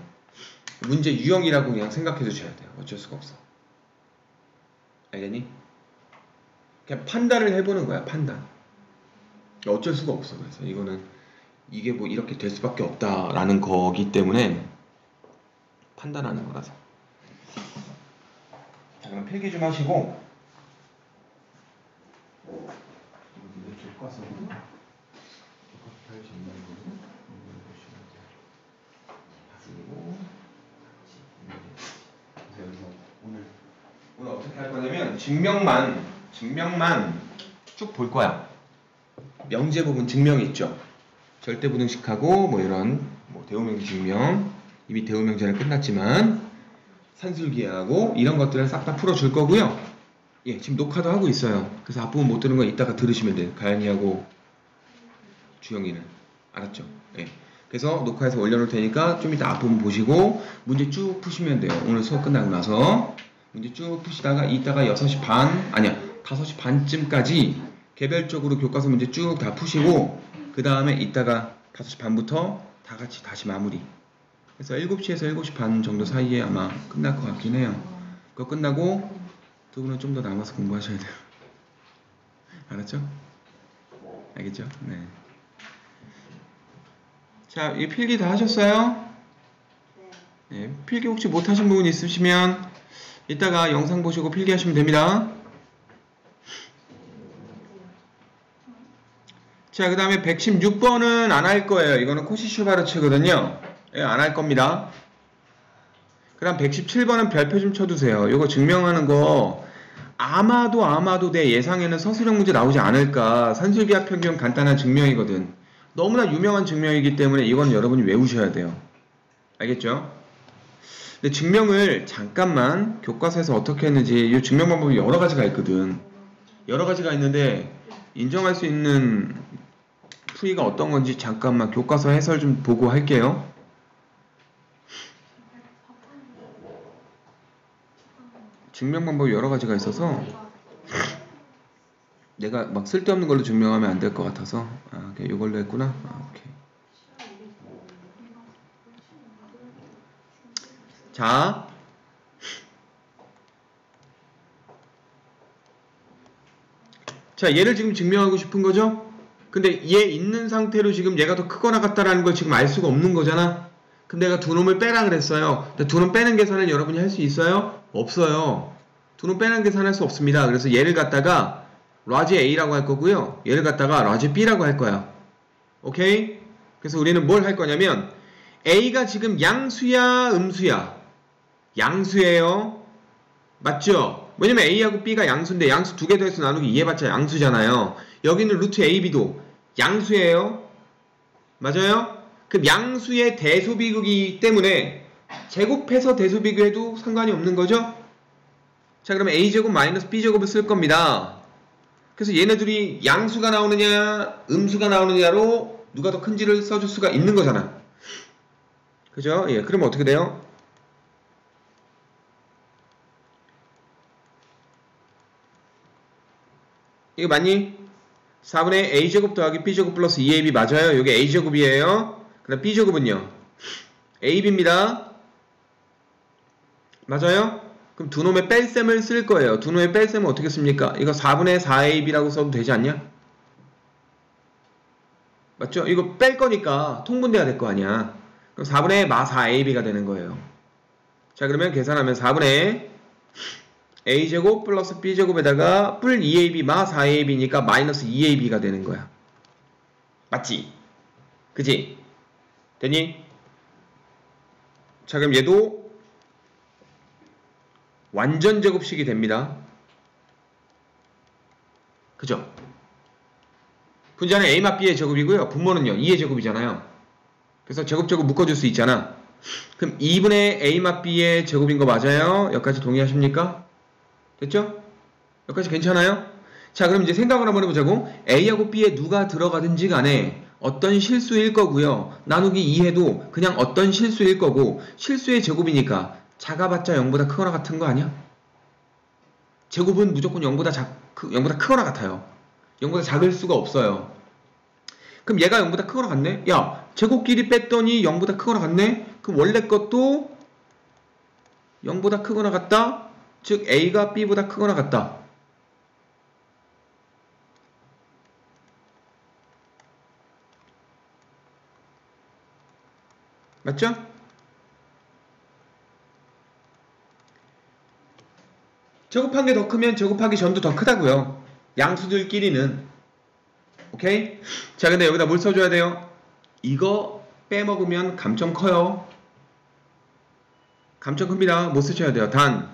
문제 유형이라고 그냥 생각해 주셔야 돼요. 어쩔 수가 없어. 알겠니? 그냥 판단을 해보는 거야, 판단. 어쩔 수가 없어. 그래서 이거는 이게 뭐 이렇게 될 수밖에 없다라는 거기 때문에 판단하는 거라서. 자, 그럼 필기 좀 하시고. 교과서. 오늘 어떻게 할 거냐면 증명만 쭉 볼 거야. 명제 부분 증명이 있죠. 절대부등식하고 뭐 이런 뭐 대우명제 증명, 이미 대우명제는 끝났지만 산술기하고 이런 것들을 싹 다 풀어줄 거고요. 예, 지금 녹화도 하고 있어요. 그래서 앞부분 못 들은 거 이따가 들으시면 돼요. 가연이하고 주영이는. 알았죠? 예. 그래서 녹화해서 올려놓을 테니까 좀 이따 앞부분 보시고 문제 쭉 푸시면 돼요. 오늘 수업 끝나고 나서 문제 쭉 푸시다가 이따가 6시 반, 아니야 5시 반쯤까지 개별적으로 교과서 문제 쭉 다 푸시고 그 다음에 이따가 5시 반부터 다 같이 다시 마무리. 그래서 7시에서 7시 반 정도 사이에 아마 끝날 것 같긴 해요. 그거 끝나고 두 분은 좀 더 남아서 공부하셔야 돼요. 알았죠? 알겠죠? 네. 자, 이 필기 다 하셨어요? 네. 필기 혹시 못하신 부분 있으시면 이따가 영상 보시고 필기하시면 됩니다. 자, 그 다음에 116번은 안 할 거예요. 이거는 코시-슈바르츠거든요. 예, 안 할 겁니다. 그 다음 117번은 별표 좀 쳐두세요. 이거 증명하는 거 아마도 내 예상에는 서술형 문제 나오지 않을까. 산술기하 평균 간단한 증명이거든. 너무나 유명한 증명이기 때문에 이건 여러분이 외우셔야 돼요. 알겠죠? 근데 증명을 잠깐만 교과서에서 어떻게 했는지 이 증명 방법이 여러 가지가 있거든. 여러 가지가 있는데 인정할 수 있는 풀이가 어떤 건지 잠깐만 교과서 해설 좀 보고 할게요. 증명 방법이 여러 가지가 있어서 내가 막 쓸데없는 걸로 증명하면 안 될 것 같아서 이걸로 했구나. 오케이. 자, 얘를 지금 증명하고 싶은 거죠? 근데 얘 있는 상태로 지금 얘가 더 크거나 같다라는 걸 지금 알 수가 없는 거잖아? 그럼 내가 두 놈을 빼라 그랬어요. 근데 두 놈 빼는 계산을 여러분이 할 수 있어요? 없어요. 두 놈 빼는 계산할 수 없습니다. 그래서 얘를 갖다가 라지 A라고 할 거고요. 얘를 갖다가 라지 B라고 할 거야. 오케이? 그래서 우리는 뭘 할 거냐면 A가 지금 양수야, 음수야? 양수예요. 맞죠? 왜냐면 A하고 B가 양수인데 양수 두 개 더해서 나누기 2 해봤자 양수잖아요. 여기는 루트 AB도 양수예요. 맞아요? 그럼 양수의 대소비극이기 때문에 제곱해서 대소비극해도 상관이 없는 거죠? 자, 그러면 A제곱 마이너스 B제곱을 쓸 겁니다. 그래서 얘네들이 양수가 나오느냐 음수가 나오느냐로 누가 더 큰지를 써줄 수가 있는 거잖아. 그죠? 예, 그러면 어떻게 돼요? 이거 맞니? 4분의 A제곱 더하기 B제곱 플러스 2AB 맞아요? 여기 A제곱이에요. 그럼 B제곱은요? AB입니다. 맞아요? 그럼 두 놈의 뺄셈을 쓸 거예요. 두 놈의 뺄셈은 어떻게 씁니까? 이거 4분의 4AB라고 써도 되지 않냐? 맞죠? 이거 뺄 거니까 통분돼야 될 거 아니야. 그럼 4분의 마 4AB가 되는 거예요. 자, 그러면 계산하면 4분의 A제곱 플러스 B제곱에다가 뿔 2AB 마 4AB니까 마이너스 2AB가 되는 거야. 맞지? 그지? 되니? 자, 그럼 얘도 완전 제곱식이 됩니다. 그죠? 분자는 A 마 B의 제곱이고요. 분모는요 2의 제곱이잖아요. 그래서 제곱 묶어줄 수 있잖아. 그럼 2분의 A 마 B의 제곱인 거 맞아요? 여기까지 동의하십니까? 됐죠? 여기까지 괜찮아요? 자, 그럼 이제 생각을 한번 해보자고. A하고 B에 누가 들어가든지 간에 어떤 실수일 거고요. 나누기 2해도 그냥 어떤 실수일 거고, 실수의 제곱이니까 작아봤자 0보다 크거나 같은 거 아니야? 제곱은 무조건 0보다 크거나 같아요. 0보다 작을 수가 없어요. 그럼 얘가 0보다 크거나 같네? 야, 제곱끼리 뺐더니 0보다 크거나 같네? 그럼 원래 것도 0보다 크거나 같다? 즉 A가 B보다 크거나 같다. 맞죠? 제곱한 게 더 크면 제곱하기 전도 더 크다고요. 양수들끼리는. 오케이? 자, 근데 여기다 뭘 써줘야 돼요? 이거 빼먹으면 감점 커요. 감점 큽니다. 못 쓰셔야 돼요. 단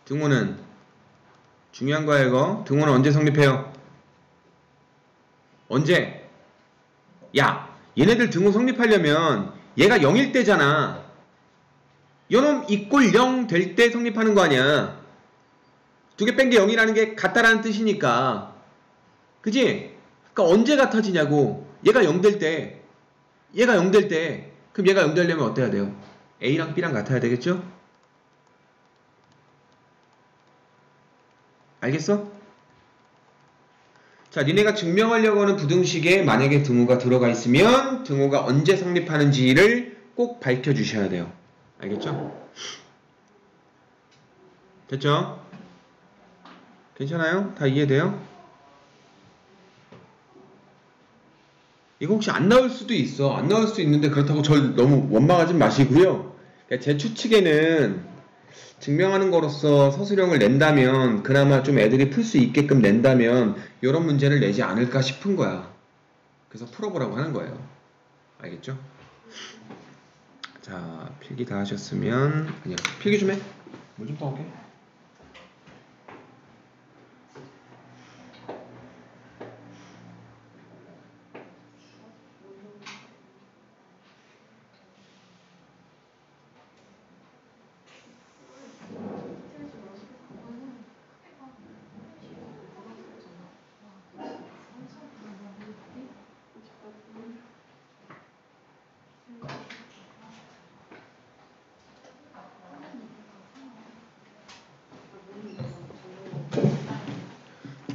등호는 중요한 거야 이거. 등호는 언제 성립해요? 언제? 야, 얘네들 등호 성립하려면 얘가 0일 때잖아. 요놈 이꼴 0 될 때 성립하는 거 아니야. 두 개 뺀 게 0이라는 게 같다라는 뜻이니까. 그지? 그러니까 언제 같아지냐고. 얘가 0 될 때. 얘가 0 될 때. 그럼 얘가 0 되려면 어때야 돼요? A랑 B랑 같아야 되겠죠? 알겠어? 자, 니네가 증명하려고 하는 부등식에 만약에 등호가 들어가 있으면 등호가 언제 성립하는지를 꼭 밝혀주셔야 돼요. 알겠죠? 됐죠? 괜찮아요? 다 이해돼요? 이거 혹시 안 나올 수도 있어. 안 나올 수도 있는데 그렇다고 절 너무 원망하지 마시고요. 그러니까 제 추측에는 증명하는 거로서 서술형을 낸다면 그나마 좀 애들이 풀 수 있게끔 낸다면 이런 문제를 내지 않을까 싶은 거야. 그래서 풀어보라고 하는 거예요. 알겠죠? 자, 필기 다 하셨으면 아니야, 필기 좀 해. 물 좀 떠올게.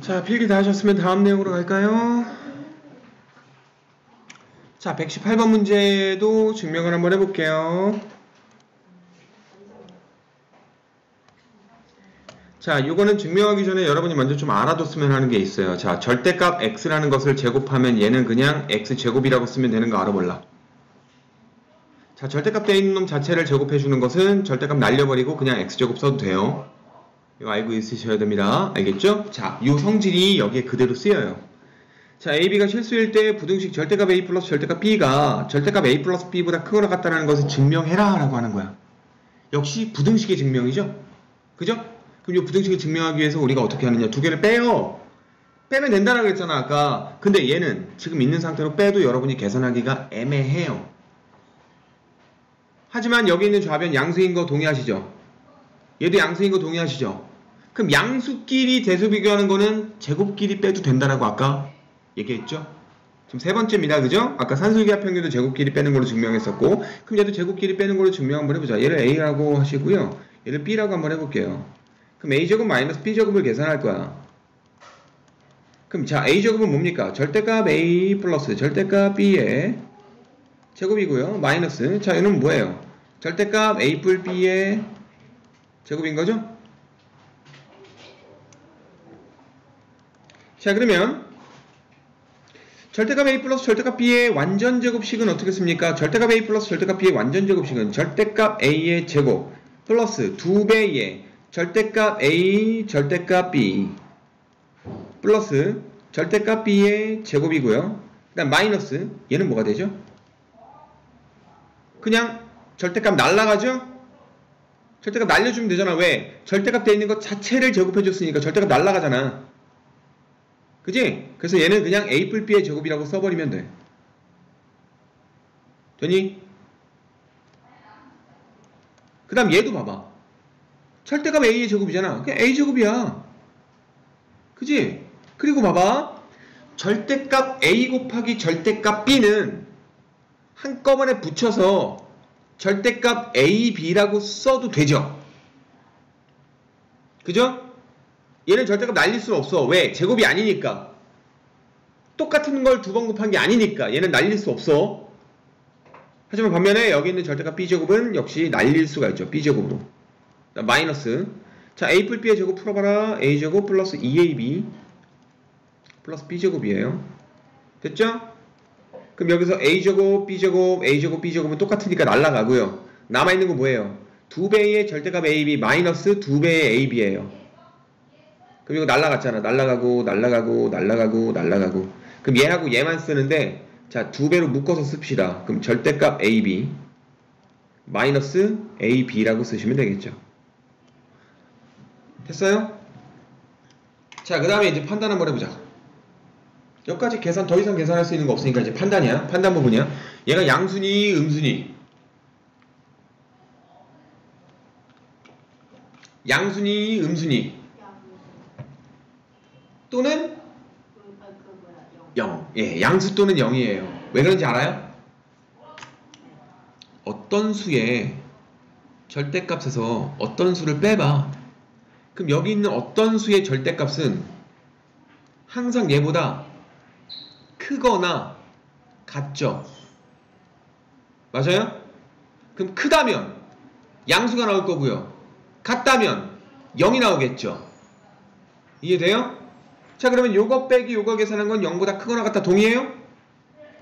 자, 필기 다 하셨으면 다음 내용으로 갈까요? 자, 118번 문제도 증명을 한번 해볼게요. 자, 이거는 증명하기 전에 여러분이 먼저 좀 알아뒀으면 하는 게 있어요. 자, 절대값 x라는 것을 제곱하면 얘는 그냥 x제곱이라고 쓰면 되는 거 알아볼라. 자, 절대값 되어 있는 놈 자체를 제곱해주는 것은 절대값 날려버리고 그냥 x제곱 써도 돼요. 이거 알고 있으셔야 됩니다. 알겠죠? 자, 이 성질이 여기에 그대로 쓰여요. 자, AB가 실수일 때 부등식 절대값 A 플러스 절대값 B가 절대값 A 플러스 B보다 크거나 같다는 것을 증명해라 라고 하는 거야. 역시 부등식의 증명이죠? 그죠? 그럼 이 부등식을 증명하기 위해서 우리가 어떻게 하느냐. 두 개를 빼요. 빼면 된다라고 그랬잖아 아까. 근데 얘는 지금 있는 상태로 빼도 여러분이 계산하기가 애매해요. 하지만 여기 있는 좌변 양수인 거 동의하시죠? 얘도 양수인 거 동의하시죠? 그럼 양수끼리 대수 비교하는 거는 제곱끼리 빼도 된다라고 아까 얘기했죠? 지금 세 번째입니다. 그죠? 아까 산술기하 평균도 제곱끼리 빼는 걸로 증명했었고, 그럼 얘도 제곱끼리 빼는 걸로 증명 한번 해보자. 얘를 A라고 하시고요. 얘를 B라고 한번 해볼게요. 그럼 A제곱 마이너스 B제곱을 계산할 거야. 그럼 자, A제곱은 뭡니까? 절대값 A 플러스 절대값 B의 제곱이고요. 마이너스, 자, 얘는 뭐예요? 절대값 A 뿔 B의 제곱인 거죠? 자, 그러면 절대값 A 플러스 절대값 B의 완전 제곱식은 어떻게 씁니까? 절대값 A 플러스 절대값 B의 완전 제곱식은 절대값 A의 제곱 플러스 2배의 절대값 A 절대값 B 플러스 절대값 B의 제곱이고요. 그 다음 마이너스, 얘는 뭐가 되죠? 그냥 절대값 날라가죠? 절대값 날려주면 되잖아. 왜? 절대값 되어 있는 것 자체를 제곱해줬으니까 절대값 날라가잖아. 그지? 그래서 얘는 그냥 A 뿔 B의 제곱이라고 써버리면 돼. 되니? 그 다음 얘도 봐봐. 절대값 A의 제곱이잖아. 그냥 A 제곱이야. 그지? 그리고 봐봐. 절대값 A 곱하기 절대값 B는 한꺼번에 붙여서 절대값 A, B라고 써도 되죠? 그죠? 얘는 절대값 날릴 수는 없어. 왜? 제곱이 아니니까. 똑같은 걸 두 번 곱한 게 아니니까 얘는 날릴 수 없어. 하지만 반면에 여기 있는 절대값 B제곱은 역시 날릴 수가 있죠. B제곱으로. 마이너스. 자, a B의 제곱 풀어봐라. a제곱 플러스 2ab 플러스 b제곱이에요. 됐죠? 그럼 여기서 a제곱, b제곱, a제곱, b제곱은 똑같으니까 날라가고요. 남아있는 거 뭐예요? 2배의 절대값 ab 마이너스 2배의 ab예요. 그럼 이거 날라갔잖아. 날라가고 날라가고 날라가고 날라가고. 그럼 얘하고 얘만 쓰는데 자, 2배로 묶어서 씁시다. 그럼 절대값 ab 마이너스 ab라고 쓰시면 되겠죠. 됐어요? 자, 그 다음에 이제 판단 한번 해보자. 여기까지 계산, 더 이상 계산할 수 있는 거 없으니까 이제 판단이야. 판단 부분이야. 얘가 양순위, 음순위. 양순위, 음순위. 또는 0. 예, 양수 또는 0이에요. 왜 그런지 알아요? 어떤 수의 절대값에서 어떤 수를 빼봐. 그럼 여기 있는 어떤 수의 절대값은 항상 얘보다 크거나 같죠? 맞아요? 그럼 크다면 양수가 나올 거고요. 같다면 0이 나오겠죠? 이해돼요? 자, 그러면 요거 빼기 요거 계산한 건 0보다 크거나 같다 동의해요?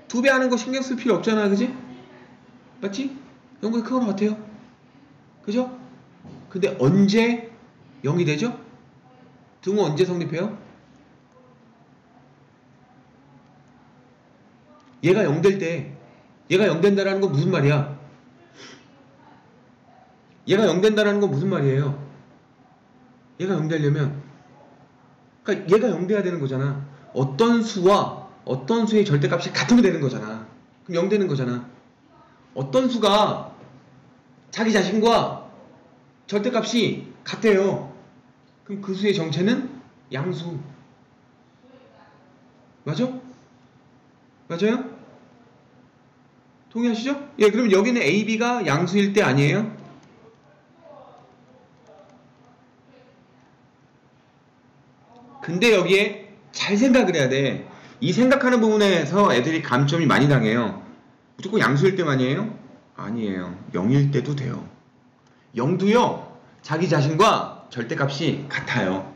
2배 하는 거 신경 쓸 필요 없잖아, 그지? 맞지? 0보다 크거나 같아요. 그죠? 근데 언제 0이 되죠? 등호 언제 성립해요? 얘가 0 될 때, 얘가 0 된다라는 건 무슨 말이야? 얘가 0 된다라는 건 무슨 말이에요? 얘가 0 되려면, 그러니까 얘가 0 돼야 되는 거잖아. 어떤 수와 어떤 수의 절대값이 같으면 되는 거잖아. 그럼 0 되는 거잖아. 어떤 수가 자기 자신과 절대값이 같아요. 그럼 그 수의 정체는 양수. 맞아? 맞아요? 동의하시죠? 예, 그럼 여기는 A, B가 양수일 때 아니에요? 근데 여기에 잘 생각을 해야 돼. 이 생각하는 부분에서 애들이 감점이 많이 당해요. 무조건 양수일 때만이에요? 아니에요. 0일 때도 돼요. 0도요, 자기 자신과 절대값이 같아요.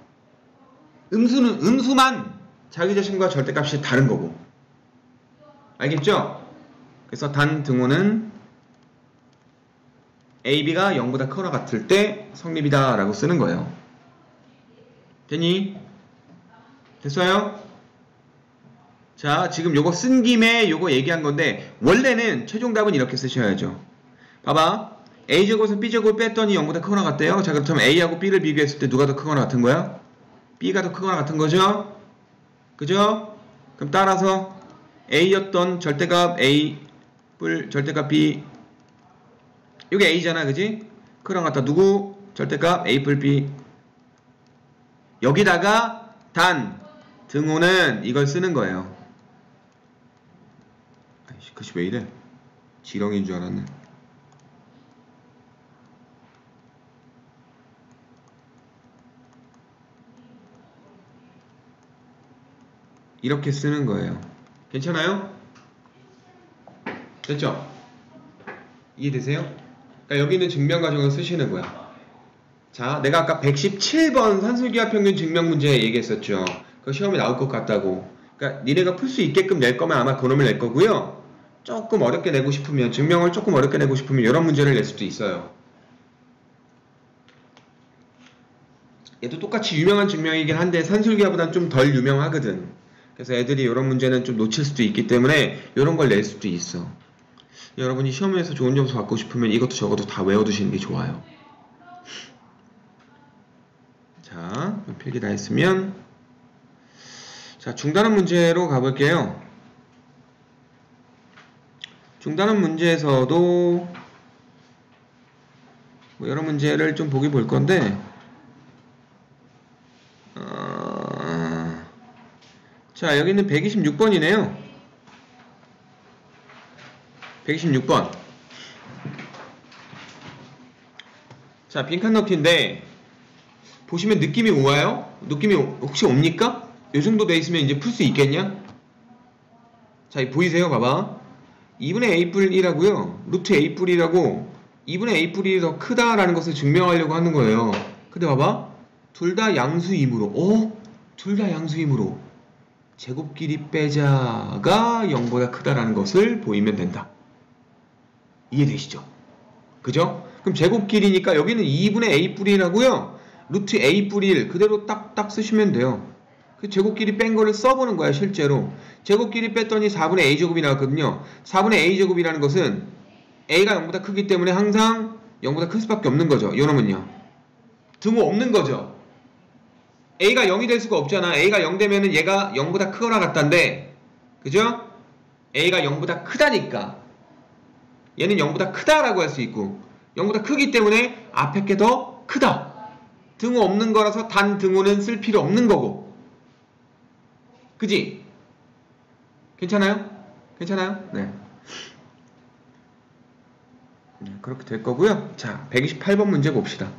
음수만 자기 자신과 절대값이 다른 거고. 알겠죠? 그래서 단 등호는 A, B가 0보다 크거나 같을 때 성립이다 라고 쓰는 거예요. 됐니? 됐어요? 자, 지금 요거 쓴 김에 요거 얘기한 건데 원래는 최종 답은 이렇게 쓰셔야죠. 봐봐. A제곱에서 B제곱을 뺐더니 0보다 크거나 같대요. 자, 그렇다면 A하고 B를 비교했을 때 누가 더 크거나 같은 거야? B가 더 크거나 같은 거죠? 그죠? 그럼 따라서 A였던 절대값 A 뿔 절대값 B, 이게 A잖아, 그지? 크거나 같다. 누구? 절대값 A 뿔 B. 여기다가 단 등호는 이걸 쓰는 거예요. 아이씨, 글씨 왜 이래? 지렁이인 줄 알았네. 이렇게 쓰는 거예요. 괜찮아요? 됐죠? 이해되세요? 그러니까 여기 있는 증명 과정을 쓰시는 거야. 자, 내가 아까 117번 산술기하 평균 증명 문제 얘기했었죠. 그거 시험에 나올 것 같다고. 그러니까 니네가 풀 수 있게끔 낼 거면 아마 그놈을 낼 거고요. 조금 어렵게 내고 싶으면, 증명을 조금 어렵게 내고 싶으면 이런 문제를 낼 수도 있어요. 얘도 똑같이 유명한 증명이긴 한데 산술기하보다는 좀 덜 유명하거든. 그래서 애들이 이런 문제는 좀 놓칠 수도 있기 때문에 이런 걸 낼 수도 있어. 여러분이 시험에서 좋은 점수 받고 싶으면 이것도 저것도 다 외워두시는 게 좋아요. 자, 필기 다 했으면 자, 중단원 문제로 가볼게요. 중단원 문제에서도 뭐 여러 문제를 좀 보기 볼 건데 자, 여기는 126번이네요. 126번. 자, 빈칸 넣기인데 보시면 느낌이 와요? 느낌이 혹시 옵니까? 요 정도 돼 있으면 이제 풀 수 있겠냐? 자, 보이세요? 봐봐. 2분의 A뿔 1하고요. 루트 A뿔 1하고 2분의 A뿔 1이 더 크다라는 것을 증명하려고 하는 거예요. 근데 봐봐. 둘 다 양수이므로 둘 다 양수이므로 제곱 길이 빼자가 0보다 크다라는 것을 보이면 된다. 이해되시죠? 그죠? 그럼 제곱 길이니까 여기는 2분의 a 뿌리라고요. 루트 a 뿌리 1 그대로 딱 쓰시면 돼요. 그 제곱 길이 뺀 거를 써보는 거야 실제로. 제곱 길이 뺐더니 4분의 a 제곱이 나왔거든요. 4분의 a 제곱이라는 것은 a가 0보다 크기 때문에 항상 0보다 클 수밖에 없는 거죠. 요놈은요. 등호 없는 거죠. a가 0이 될 수가 없잖아. a가 0 되면은 얘가 0보다 크거나 같다인데, 그죠? a가 0보다 크다니까 얘는 0보다 크다라고 할 수 있고, 0보다 크기 때문에 앞에 게 더 크다. 등호 없는 거라서 단 등호는 쓸 필요 없는 거고. 그지? 괜찮아요? 괜찮아요? 네. 그렇게 될 거고요. 자, 128번 문제 봅시다.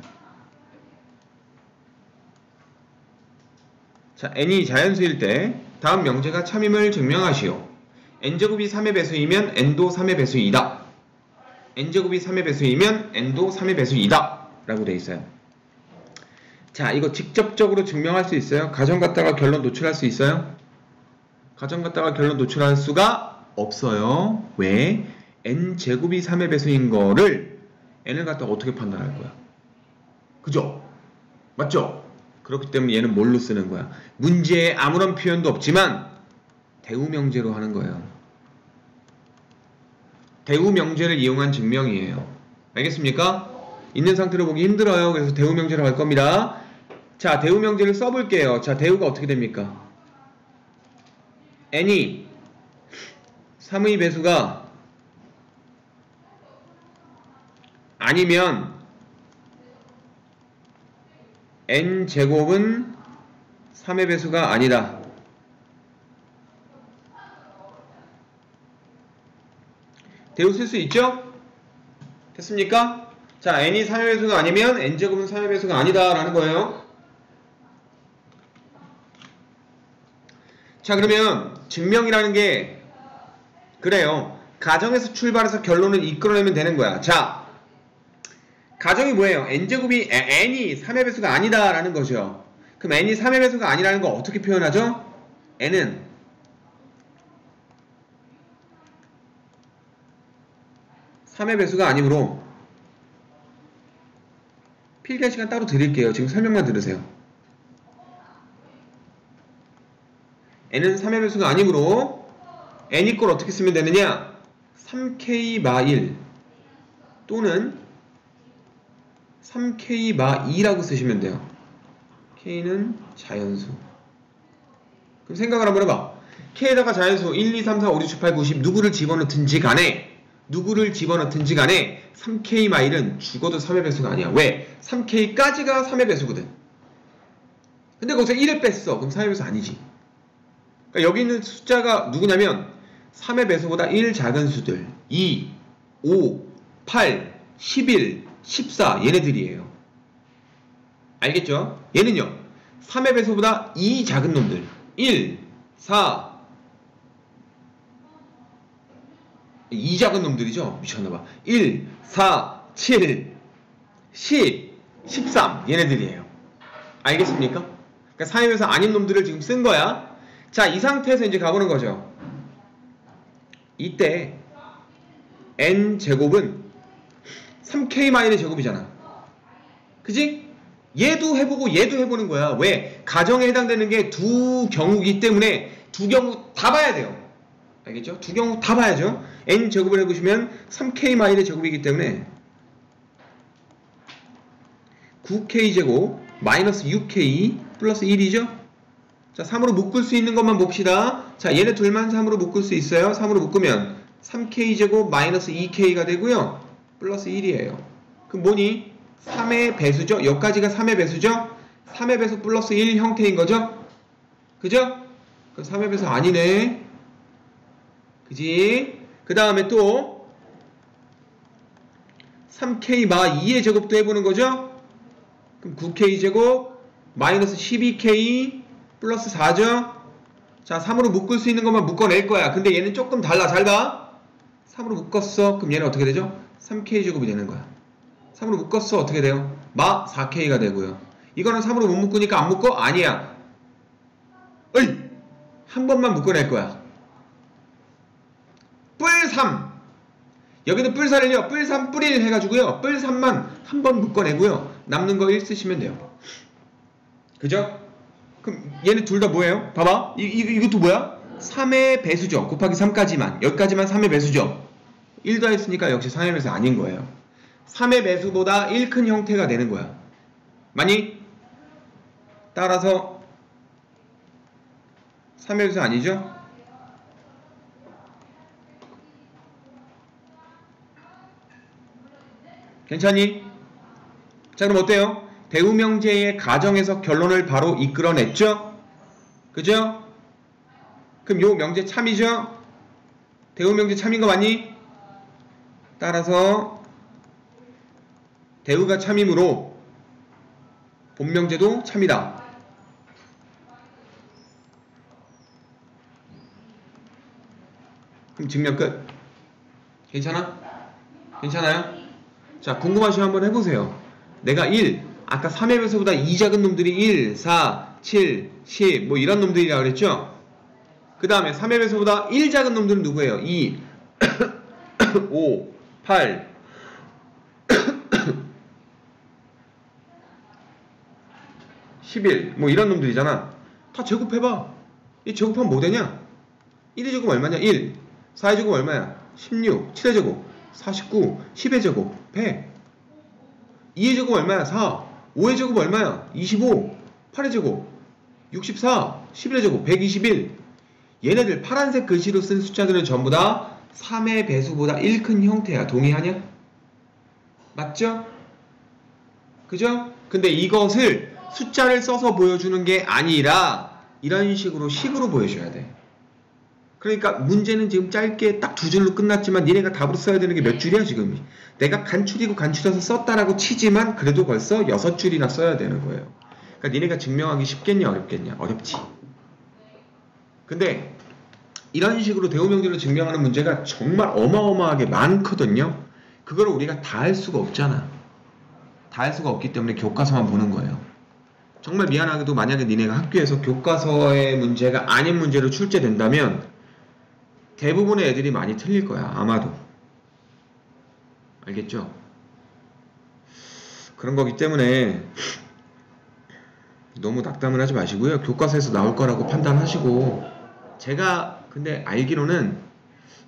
자, n이 자연수일 때 다음 명제가 참임을 증명하시오. n제곱이 3의 배수이면 n도 3의 배수이다. n제곱이 3의 배수이면 n도 3의 배수이다 라고 되어 있어요. 자, 이거 직접적으로 증명할 수 있어요? 가정 갖다가 결론 노출할 수 있어요? 가정 갖다가 결론 노출할 수가 없어요. 왜? n제곱이 3의 배수인 거를 n을 갖다가 어떻게 판단할 거야? 그죠? 맞죠? 그렇기 때문에 얘는 뭘로 쓰는 거야? 문제에 아무런 표현도 없지만 대우명제로 하는 거예요. 대우명제를 이용한 증명이에요. 알겠습니까? 있는 상태로 보기 힘들어요. 그래서 대우명제로 할 겁니다. 자, 대우명제를 써볼게요. 자, 대우가 어떻게 됩니까? n이 3의 배수가 아니면 n제곱은 3의 배수가 아니다. 대우 쓸 수 있죠? 됐습니까? 자, n이 3의 배수가 아니면 n제곱은 3의 배수가 아니다 라는 거예요. 자, 그러면 증명이라는 게 그래요. 가정에서 출발해서 결론을 이끌어내면 되는 거야. 자, 가정이 뭐예요? n제곱이 n이 3의 배수가 아니다 라는 거죠. 그럼 n이 3의 배수가 아니라는 거 어떻게 표현하죠? n은 3의 배수가 아니므로, 필기할 시간 따로 드릴게요. 지금 설명만 들으세요. n은 3의 배수가 아니므로 n이 걸 어떻게 쓰면 되느냐? 3k-1 또는 3k-2라고 쓰시면 돼요. k는 자연수. 그럼 생각을 한번 해봐. k에다가 자연수 1, 2, 3, 4, 5, 6, 7, 8, 9, 10 누구를 집어넣든지 간에 3k-1은 죽어도 3의 배수가 아니야. 왜? 3k까지가 3의 배수거든. 근데 거기서 1을 뺐어. 그럼 3의 배수 아니지. 그러니까 여기 있는 숫자가 누구냐면 3의 배수보다 1 작은 수들 2, 5, 8, 11, 14 얘네들이에요. 알겠죠? 얘는요 3의 배수보다 2 작은 놈들 1, 4 2 작은 놈들이죠? 미쳤나봐. 1, 4, 7, 10, 13 얘네들이에요. 알겠습니까? 그러니까 3의 배수 아닌 놈들을 지금 쓴 거야. 자, 이 상태에서 이제 가보는 거죠. 이때 n제곱은 3k-의 제곱이잖아. 그지? 얘도 해보고 얘도 해보는 거야. 왜? 가정에 해당되는 게 두 경우이기 때문에 두 경우 다 봐야 돼요. 알겠죠? 두 경우 다 봐야죠. n제곱을 해보시면 3k-의 제곱이기 때문에 9k제곱 마이너스 6k 플러스 1이죠? 자, 3으로 묶을 수 있는 것만 봅시다. 자, 얘네 둘만 3으로 묶을 수 있어요. 3으로 묶으면 3k제곱 마이너스 2k가 되고요. 플러스 1이에요. 그럼 뭐니? 3의 배수죠? 여기까지가 3의 배수죠? 3의 배수 플러스 1 형태인 거죠? 그죠? 그럼 3의 배수 아니네. 그지? 그 다음에 또 3k-2의 제곱도 해보는 거죠? 그럼 9k제곱 마이너스 12k 플러스 4죠? 자, 3으로 묶을 수 있는 것만 묶어낼 거야. 근데 얘는 조금 달라. 잘 봐. 3으로 묶었어. 그럼 얘는 어떻게 되죠? 3k제곱이 되는 거야. 3으로 묶었어. 어떻게 돼요? 마 4k가 되고요. 이거는 3으로 못 묶으니까 안 묶어? 아니야. 어이! 한 번만 묶어낼 거야. 뿔3. 여기도 뿔4를요. 뿔3 뿔1 해가지고요. 뿔3만 한 번 묶어내고요. 남는 거 1 쓰시면 돼요. 그죠? 그럼 얘네 둘 다 뭐예요? 봐봐. 이것도 뭐야? 3의 배수죠. 곱하기 3까지만. 여기까지만 3의 배수죠. 1 더했으니까 역시 3의 배수 아닌 거예요. 3의 배수보다 1 큰 형태가 되는 거야. 맞니? 따라서 3의 배수 아니죠? 괜찮니? 자, 그럼 어때요? 대우명제의 가정에서 결론을 바로 이끌어냈죠? 그죠? 그럼 요 명제 참이죠? 대우명제 참인 거 맞니? 따라서 대우가 참이므로 본명제도 참이다. 그럼 증명 끝. 괜찮아? 괜찮아요? 자, 궁금하시면 한번 해보세요. 내가 1, 아까 3의 배수보다 2 작은 놈들이 1, 4, 7, 10 뭐 이런 놈들이라고 그랬죠? 그 다음에 3의 배수보다 1 작은 놈들은 누구예요? 2, 5, 8, 11 뭐 이런 놈들이잖아. 다 제곱해봐. 이 제곱하면 뭐 되냐? 1의 제곱 얼마냐? 1. 4의 제곱 얼마야? 16. 7의 제곱 49. 10의 제곱 100. 2의 제곱 얼마야? 4. 5의 제곱 얼마야? 25. 8의 제곱 64. 11의 제곱 121. 얘네들 파란색 글씨로 쓴 숫자들은 전부 다 3의 배수보다 1 큰 형태야. 동의하냐? 맞죠? 그죠? 근데 이것을 숫자를 써서 보여주는 게 아니라 이런 식으로 식으로 보여줘야 돼. 그러니까 문제는 지금 짧게 딱 2줄로 끝났지만 니네가 답으로 써야 되는 게 몇 줄이야 지금. 내가 간추리고 간추려서 썼다라고 치지만 그래도 벌써 6줄이나 써야 되는 거예요. 그러니까 니네가 증명하기 쉽겠냐 어렵겠냐? 어렵지. 근데 이런 식으로 대우명제로 증명하는 문제가 정말 어마어마하게 많거든요. 그걸 우리가 다 할 수가 없잖아. 다 할 수가 없기 때문에 교과서만 보는 거예요. 정말 미안하게도 만약에 니네가 학교에서 교과서의 문제가 아닌 문제로 출제된다면 대부분의 애들이 많이 틀릴 거야. 아마도. 알겠죠? 그런 거기 때문에 너무 낙담을 하지 마시고요. 교과서에서 나올 거라고 판단하시고, 제가 근데 알기로는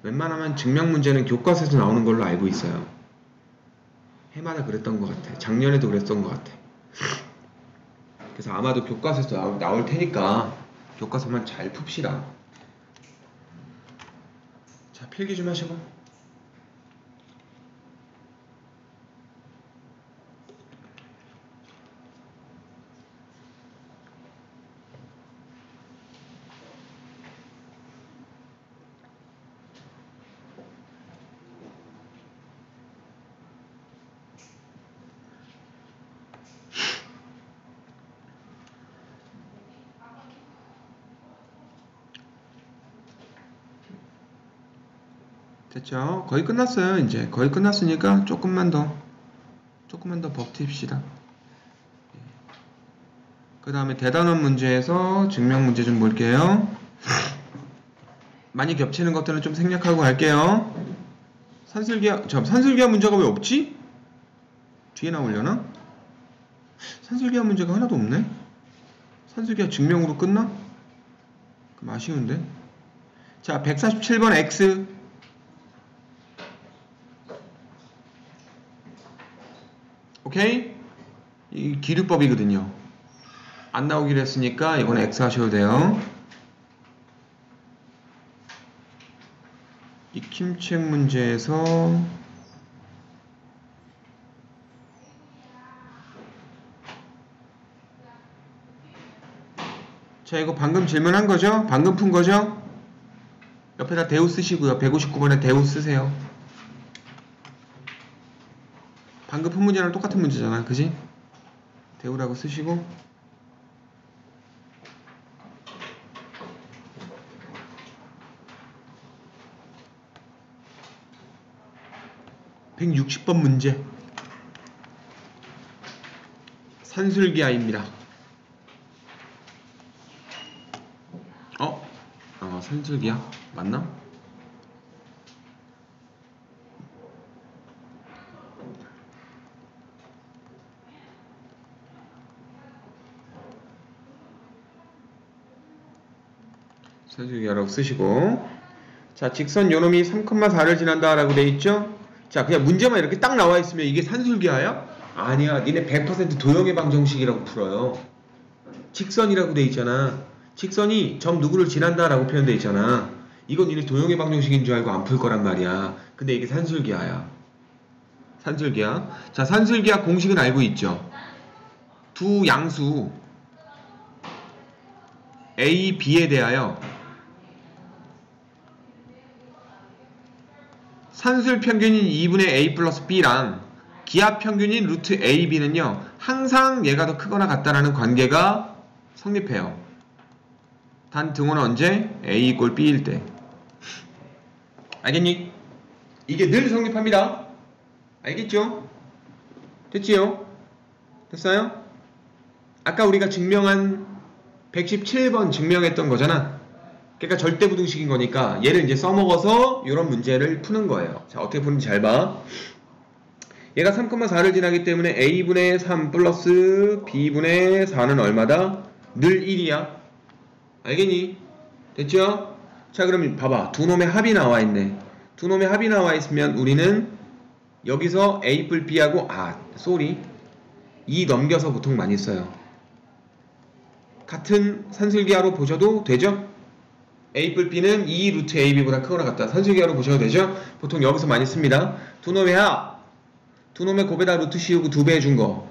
웬만하면 증명 문제는 교과서에서 나오는 걸로 알고 있어요. 해마다 그랬던 것 같아. 작년에도 그랬던 것 같아. 그래서 아마도 교과서에서 나올 테니까 교과서만 잘 풉시다. 자, 필기 좀 하시고. 됐죠? 거의 끝났어요. 이제 거의 끝났으니까 조금만 더 버팁시다. 그 다음에 대단원 문제에서 증명 문제 좀 볼게요. 많이 겹치는 것들은 좀 생략하고 갈게요. 산술기하 문제가 왜 없지? 뒤에 나오려나? 산술기하 문제가 하나도 없네? 산술기하 증명으로 끝나? 그럼 아쉬운데? 자, 147번 X. 오케이? 이 기류법이거든요. 안 나오기로 했으니까 이건 X 하셔도 돼요. 익힘책 문제에서 자, 이거 방금 질문한 거죠? 방금 푼 거죠? 옆에다 대우 쓰시고요. 159번에 대우 쓰세요. 방금 푼 문제랑 똑같은 문제잖아. 그지? 대우라고 쓰시고 160번 문제 산술기하입니다. 산술기하? 맞나? 산술기하라고 쓰시고, 자, 직선 요놈이 3,4를 지난다 라고 돼 있죠? 자, 그냥 문제만 이렇게 딱 나와 있으면 이게 산술기하야? 아니야, 니네 100% 도형의 방정식이라고 풀어요. 직선이라고 돼 있잖아. 직선이 점 누구를 지난다 라고 표현돼 있잖아. 이건 니네 도형의 방정식인 줄 알고 안 풀 거란 말이야. 근데 이게 산술기하야. 산술기하. 자, 산술기하 공식은 알고 있죠? 두 양수 A, B에 대하여 산술 평균인 2분의 A 플러스 B랑 기하 평균인 루트 A, B는요 항상 얘가 더 크거나 같다라는 관계가 성립해요. 단 등호는 언제? A 이꼴 B일 때. 알겠니? 이게 늘 성립합니다. 알겠죠? 됐지요? 됐어요? 아까 우리가 증명한 117번 증명했던 거잖아. 그러니까 절대부등식인 거니까 얘를 이제 써먹어서 이런 문제를 푸는 거예요. 자, 어떻게 푸는지 잘 봐. 얘가 3,4를 지나기 때문에 A분의 3 플러스 B분의 4는 얼마다? 늘 1이야. 알겠니? 됐죠? 자, 그럼 봐봐. 두 놈의 합이 나와 있네. 두 놈의 합이 나와 있으면 우리는 여기서 A 뿔 B하고 이 넘겨서 보통 많이 써요. 같은 산술기하로 보셔도 되죠? A 뿔 B는 2 루트 AB보다 크거나 같다. 산술기하로 보셔도 되죠? 보통 여기서 많이 씁니다. 두 놈의 합, 두 놈의 곱에다 루트 씌우고 2배 해준 거.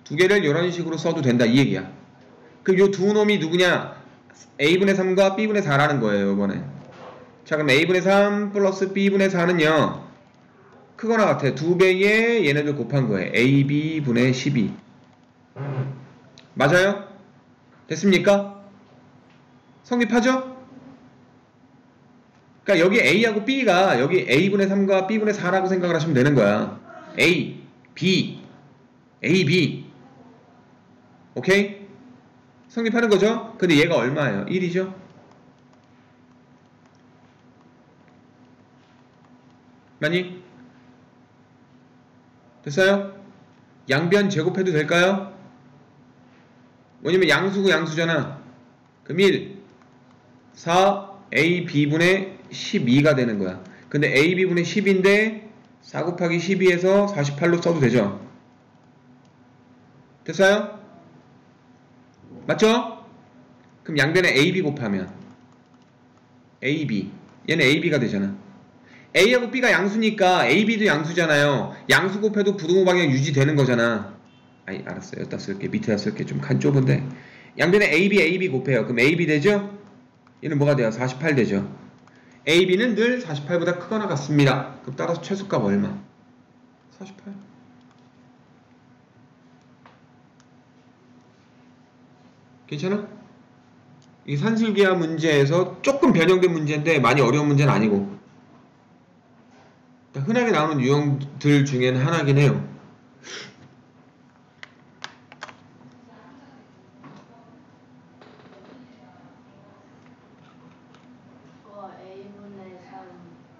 두 개를 이런 식으로 써도 된다 이 얘기야. 그럼 요 두 놈이 누구냐? A분의 3과 B분의 4라는 거예요 이번에. 자, 그럼 A분의 3 플러스 B분의 4는요 크거나 같아. 2배에 얘네들 곱한 거예요. AB분의 12. 맞아요? 됐습니까? 성립하죠? 그러니까 여기 A하고 B가 여기 A분의 3과 B분의 4라고 생각을 하시면 되는 거야. A, B, A, B. 오케이? 성립하는 거죠? 근데 얘가 얼마예요? 1이죠? 맞니? 됐어요? 양변 제곱해도 될까요? 왜냐면 양수고 양수잖아. 그럼 1, 4, A, B분의 12가 되는 거야. 근데 A, B분의 10인데 4 곱하기 12에서 48로 써도 되죠? 됐어요? 맞죠? 그럼 양변에 A, B 곱하면 A, B 얘는 A, B가 되잖아. A하고 B가 양수니까 A, B도 양수잖아요. 양수 곱해도 부등호 방향 유지되는 거잖아. 아니 알았어요. 여기다 쓸게. 밑에다 쓸게. 좀 칸 좁은데 양변에 AB, AB 곱해요. 그럼 AB 되죠? 얘는 뭐가 돼요? 48 되죠? AB는 늘 48보다 크거나 같습니다. 그럼 따라서 최소값 얼마? 48. 괜찮아? 이 산술기하 문제에서 조금 변형된 문제인데 많이 어려운 문제는 아니고 흔하게 나오는 유형들 중에는 하나긴 해요. 그거 A분의 3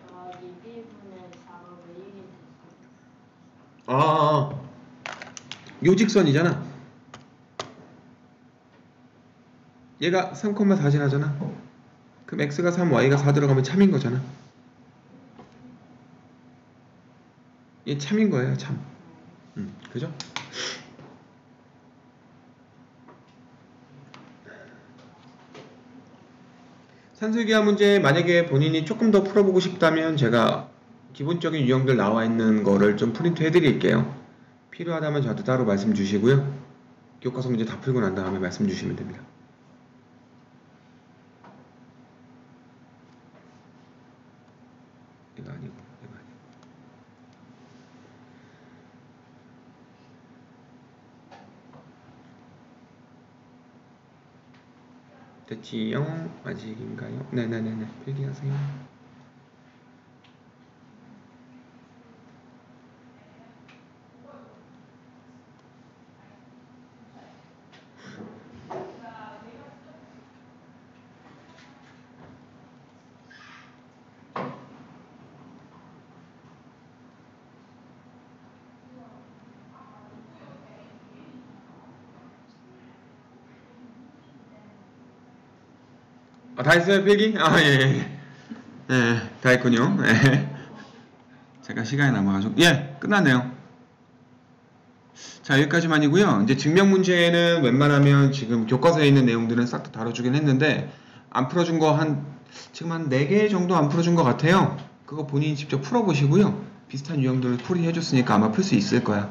더하기 B분의 4가 왜 1이 됐어? 요직선이잖아. 얘가 3,4 지나잖아. 그럼 x가 3, y가 4 들어가면 참인 거잖아. 얘 참인 거예요, 참. 그죠? 산술기하 문제 만약에 본인이 조금 더 풀어보고 싶다면 제가 기본적인 유형들 나와 있는 거를 좀 프린트 해드릴게요. 필요하다면 저한테 따로 말씀 주시고요. 교과서 문제 다 풀고 난 다음에 말씀 주시면 됩니다. 이거 아니고 이거 아니고 됐지요? 아직인가요? 네네네네 필기하세요. 다 했어요, 필기? 예, 예. 예, 다 했군요. 예. 제가 시간이 남아가지고. 예, 끝났네요. 자, 여기까지만이고요. 이제 증명 문제는 웬만하면 지금 교과서에 있는 내용들은 싹 다 다뤄주긴 했는데, 안 풀어준 거 지금 한 4개 정도 안 풀어준 것 같아요. 그거 본인이 직접 풀어보시고요. 비슷한 유형들을 풀이해줬으니까 아마 풀 수 있을 거야.